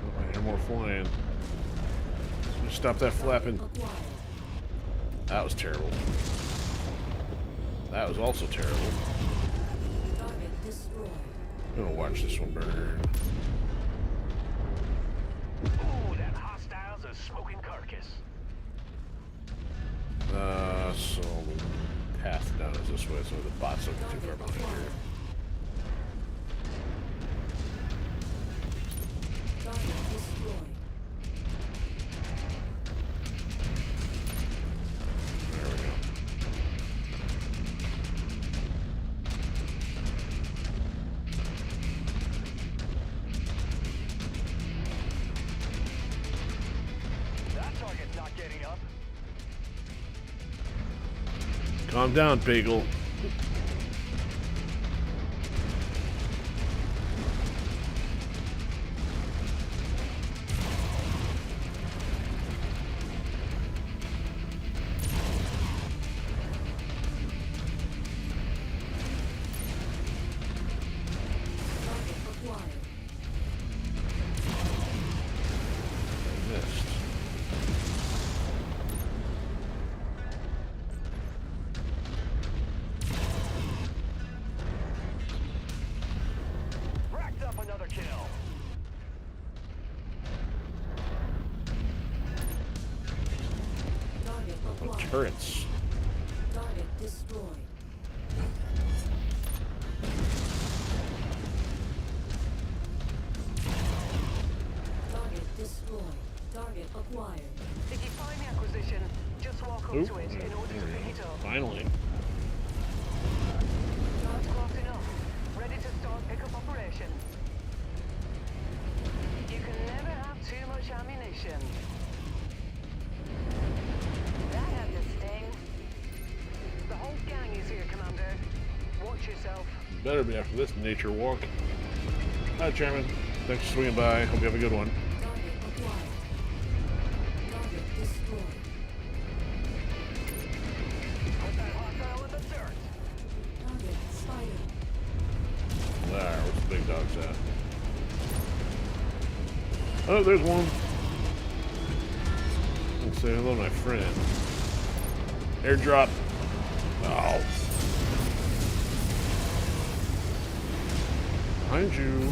Oh, I hear more flying. Stop that flapping. Acquired. That was terrible. That was also terrible. Target destroyed. I'm gonna watch this one burn. Ooh, that hostile's a smoking carcass. So the path down is this way, so the bots don't get too far behind here. Target destroyed. There we go. That target's not getting up. Calm down, Bagel. Target acquired. Missed. Racked up another kill. Target Oh, acquired. turrets. Target destroyed. Target destroyed. Target acquired. If you find the acquisition, just walk up Oop. to it in order to pick it up. Finally. That's close enough. Ready to start pickup operation. You can never have too much ammunition. That had to sting. The whole gang is here, Commander. Watch yourself. Better be after this nature walk. Hi, Chairman. Thanks for swinging by. Hope you have a good one. Target acquired. Target destroyed. Put that hostile in the dirt. Target spider. There, where's the big dog? Oh, there's one. I'll say hello, my friend. Airdrop. Oh. Behind you.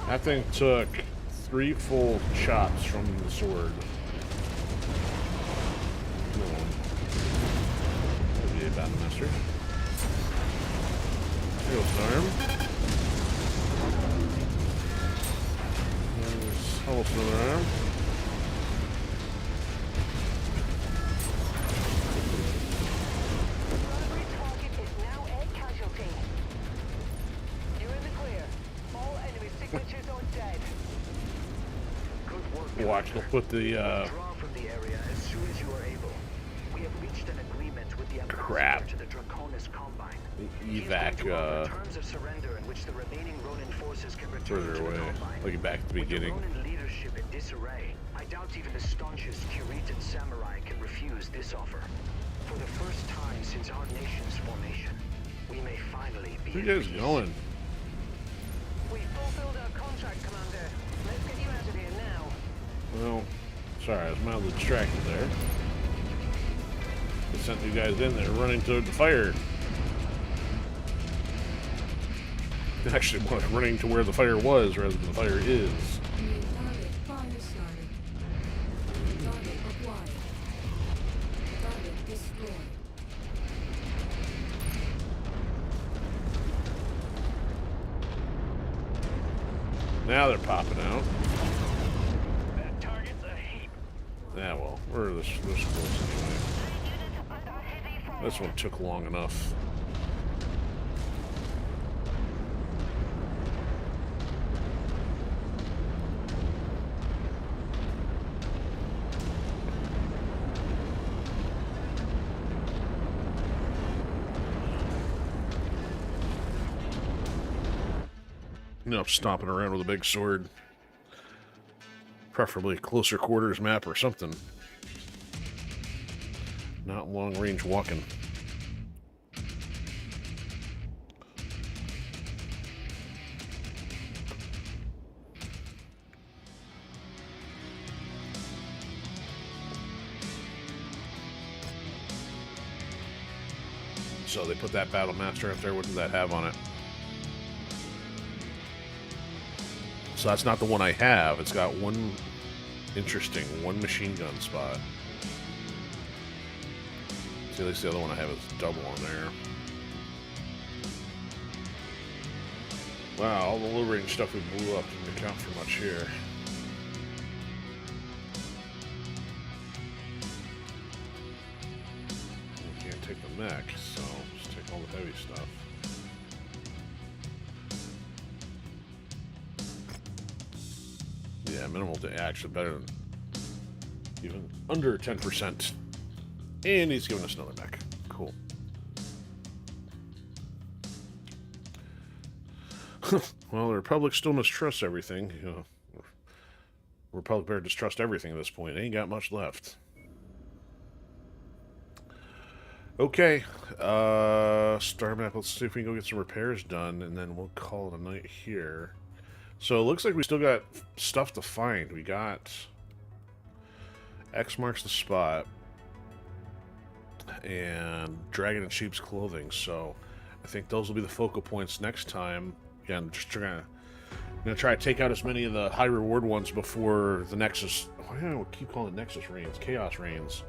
That thing took 3 full chops from the sword. That'd be a battle master. There goes an arm. There's almost another arm. Watch, we'll put the Withdraw from the area as soon as you are able. We have reached an agreement with the crap. to the Draconis Combine. Evac Terms of surrender in which the remaining Ronin forces can return further to away. the Combine. Looking back at the beginning. With the Ronin leadership in disarray, I doubt even the staunchest Curitan samurai can refuse this offer. For the first time since our nation's formation, we may finally be Where you guys going? We fulfilled our contract, Commander. Let's get you out of here now. Well, sorry, I was mildly distracted there. They sent you guys in there running toward the fire. Actually, more like running to where the fire was rather than the fire is. Target fire started. Target acquired. Target destroyed. Now they're popping out. That target's a heap. Yeah, well, we're this close anyway. This one took long enough. You know, stomping around with a big sword. Preferably a closer quarters map or something. Not long range walking. So they put that Battle Master up there. What did that have on it? So that's not the one I have. It's got one interesting, one machine gun spot. See, at least the other one I have is double on there. Wow, all the low range stuff we blew up didn't account for much here. We can't take the mech, so just take all the heavy stuff. Yeah, minimal to actually better than even under 10%. And he's giving us another mech. Cool. Well, the Republic still mistrusts everything. You know, Republic better distrust everything at this point. Ain't got much left. Okay. Star map. Let's see if we can go get some repairs done, and then we'll call it a night here. So it looks like we still got stuff to find. We got X marks the spot and Dragon in Sheep's Clothing. So I think those will be the focal points next time. Again, just gonna try to take out as many of the high reward ones before the Nexus. Why do I keep calling it Nexus Reigns? Chaos Reigns.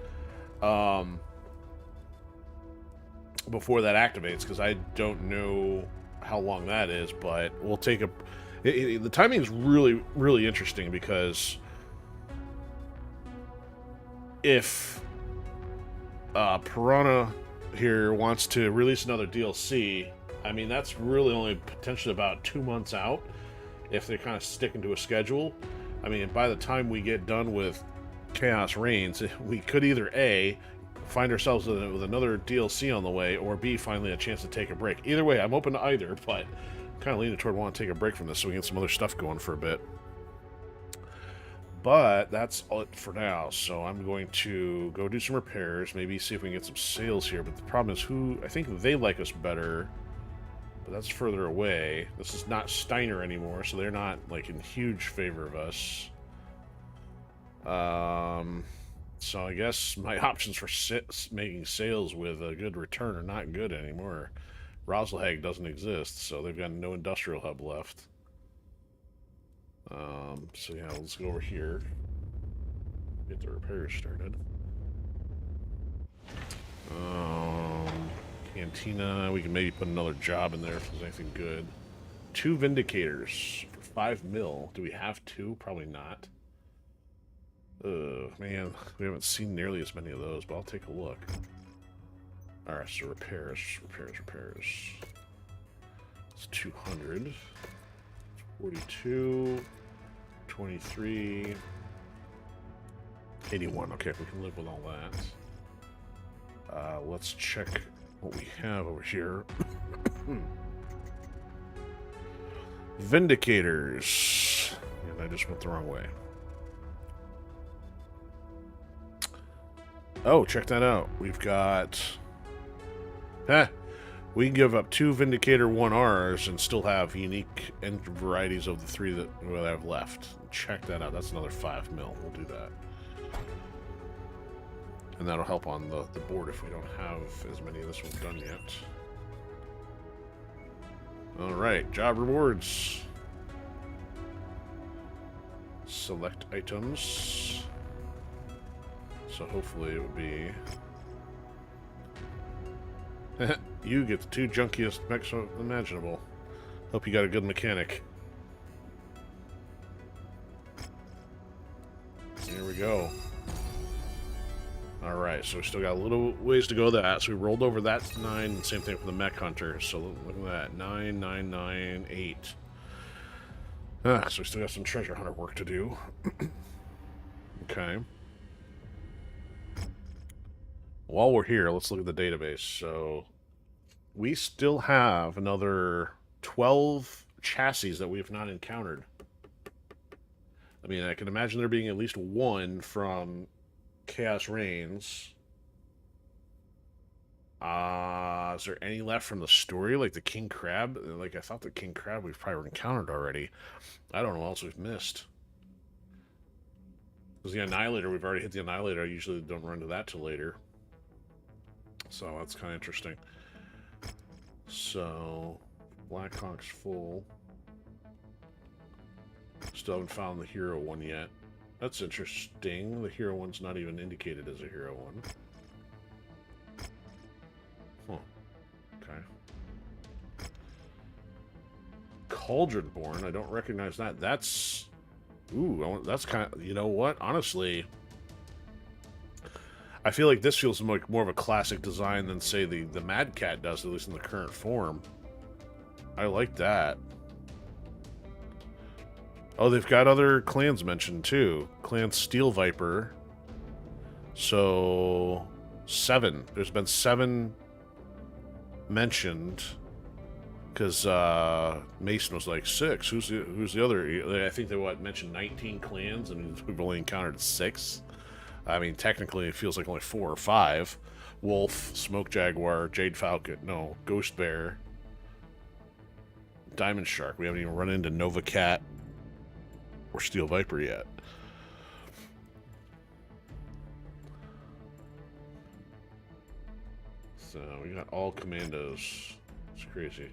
Before that activates, because I don't know how long that is, but we'll take a. The timing is really, really interesting because if Piranha here wants to release another DLC, I mean, that's really only potentially about 2 months out if they're kind of sticking to a schedule. I mean, by the time we get done with Chaos Reigns, we could either A, find ourselves with another DLC on the way, or B, finally a chance to take a break. Either way, I'm open to either, but kind of leaning toward wanting to take a break from this so we can get some other stuff going for a bit. But that's it for now, so I'm going to go do some repairs, maybe see if we can get some sales here. But the problem is I think they like us better, but that's further away. This is not Steiner anymore, so they're not, like, in huge favor of us. So I guess my options for making sales with a good return are not good anymore. Roselhag doesn't exist, so they've got no industrial hub left. So yeah, let's go over here. Get the repairs started. Cantina, we can maybe put another job in there if there's anything good. 2 Vindicators for 5 mil. Do we have 2? Probably not. Man, we haven't seen nearly as many of those, but I'll take a look. Alright, so repairs. It's 200. 42. 23. 81. Okay, we can live with all that. Let's check what we have over here. Vindicators. And I just went the wrong way. Oh, check that out. We've got... we can give up 2 Vindicator 1Rs and still have unique varieties of the 3 that we have left. Check that out. That's another 5 mil. We'll do that. And that'll help on the board if we don't have as many of this one done yet. Alright, job rewards. Select items. So hopefully it would be... You get the 2 junkiest mechs imaginable. Hope you got a good mechanic. Here we go. Alright, so we still got a little ways to go that. So we rolled over that 9, same thing for the mech hunter. So look at that. 9, 9, 9, 8. So we still got some treasure hunter work to do. Okay. While we're here, let's look at the database. So we still have another 12 chassis that we have not encountered. I mean, I can imagine there being at least 1 from Chaos Reigns. Is there any left from the story? Like the King Crab? Like, I thought the King Crab we've probably encountered already. I don't know what else we've missed. Because the Annihilator, we've already hit the Annihilator. I usually don't run into that till later. So that's kind of interesting. So, Blackhawk's full. Still haven't found the hero one yet. That's interesting. The hero one's not even indicated as a hero one. Huh. Okay. Cauldronborn, I don't recognize that. That's... Ooh, that's kind of... You know what? Honestly... I feel like this feels like more of a classic design than, say, the Mad Cat does, at least in the current form. I like that. Oh, they've got other clans mentioned, too. Clan Steel Viper. So, 7. There's been 7 mentioned. Because Mason was like, 6. Who's the other? I think they, mentioned 19 clans, and we've only encountered 6. I mean, technically, it feels like only 4 or 5. Wolf, Smoke Jaguar, Jade Falcon, no, Ghost Bear, Diamond Shark. We haven't even run into Nova Cat or Steel Viper yet. So, we got all commandos. It's crazy.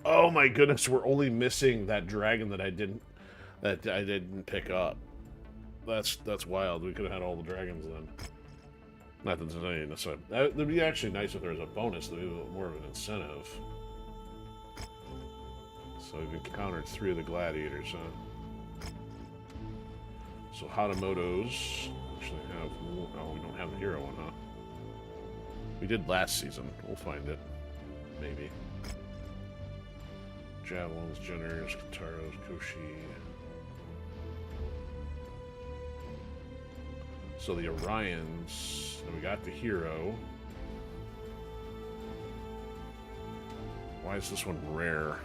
Oh my goodness, we're only missing that dragon that I didn't pick up. That's wild. We could have had all the dragons then. Not that there's any necessarily. It'd be actually nice if there was a bonus, that'd be more of an incentive. So we've encountered 3 of the gladiators, huh? So Hatamoto's actually have. Oh, we don't have the hero one, huh? We did last season. We'll find it. Maybe. Javelins, Jenners, Kataros, Koshi. So the Orions, and we got the hero. Why is this one rare?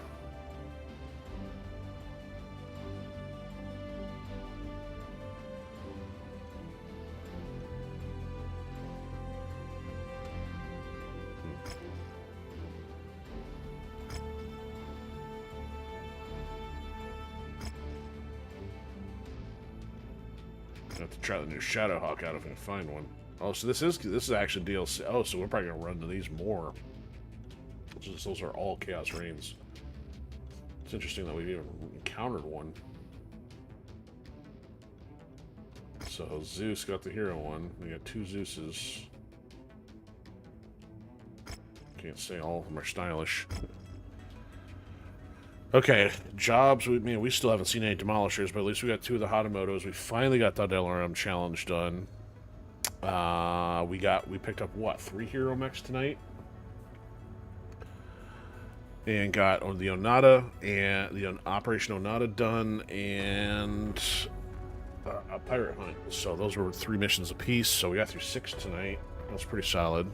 I have to try the new Shadowhawk out if I can find one. Oh, so this is actually DLC. Oh, so we're probably gonna run into these more. Those are all Chaos Reigns. It's interesting that we've even encountered one. So Zeus got the hero one. We got 2 Zeuses. Can't say all of them are stylish. Okay, jobs. We still haven't seen any demolishers, but at least we got 2 of the Hatamotos. We finally got that LRM challenge done. We picked up what, 3 Hero Mechs tonight, and got the Oneda and the Operation Oneda done, and a pirate hunt. So those were 3 missions apiece. So we got through 6 tonight. That's pretty solid.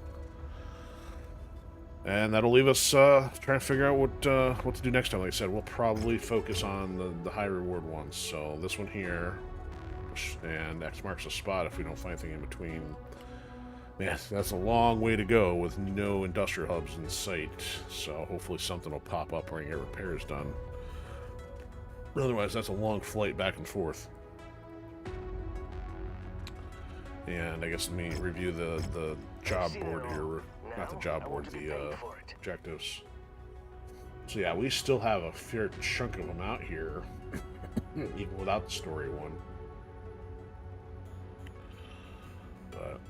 And that'll leave us trying to figure out what to do next time. Like I said, we'll probably focus on the high reward ones. So this one here, and X marks the spot if we don't find anything in between. Man, that's a long way to go with no industrial hubs in sight. So hopefully something will pop up where you get repairs done. Otherwise, that's a long flight back and forth. And I guess let me review the job board here. Not the job board, the objectives. So yeah, we still have a fair chunk of them out here, even without the story one. But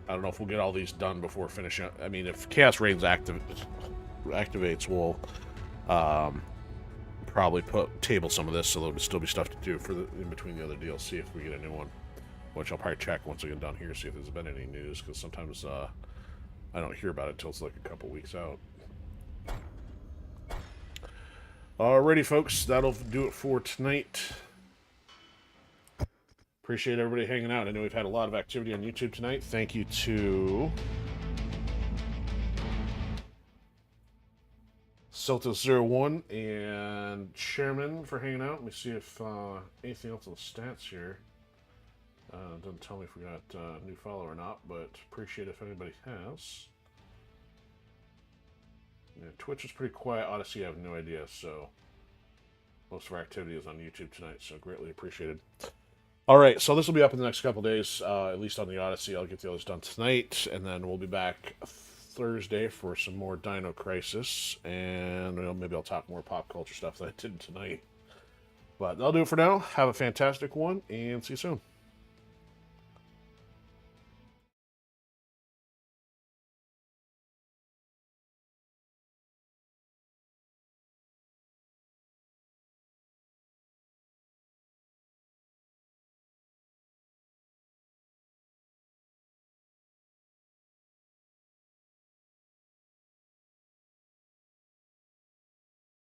I don't know if we'll get all these done before finishing up. I mean, if Chaos Reigns activates, we'll probably table some of this, so there'll still be stuff to do for in between the other DLC if we get a new one. Which I'll probably check once I get down here, see if there's been any news, because sometimes I don't hear about it till it's like a couple weeks out. Alrighty, folks, that'll do it for tonight. Appreciate everybody hanging out. I know we've had a lot of activity on YouTube tonight. Thank you to Celta01 and Chairman for hanging out. Let me see if anything else on the stats here. Doesn't tell me if we got a new follower or not, but appreciate if anybody has. Yeah, Twitch is pretty quiet. Odysee, I have no idea, so most of our activity is on YouTube tonight, so greatly appreciated. Alright, so this will be up in the next couple days, at least on the Odysee. I'll get the others done tonight, and then we'll be back Thursday for some more Dino Crisis, and maybe I'll talk more pop culture stuff that I did tonight. But that'll do it for now. Have a fantastic one, and see you soon.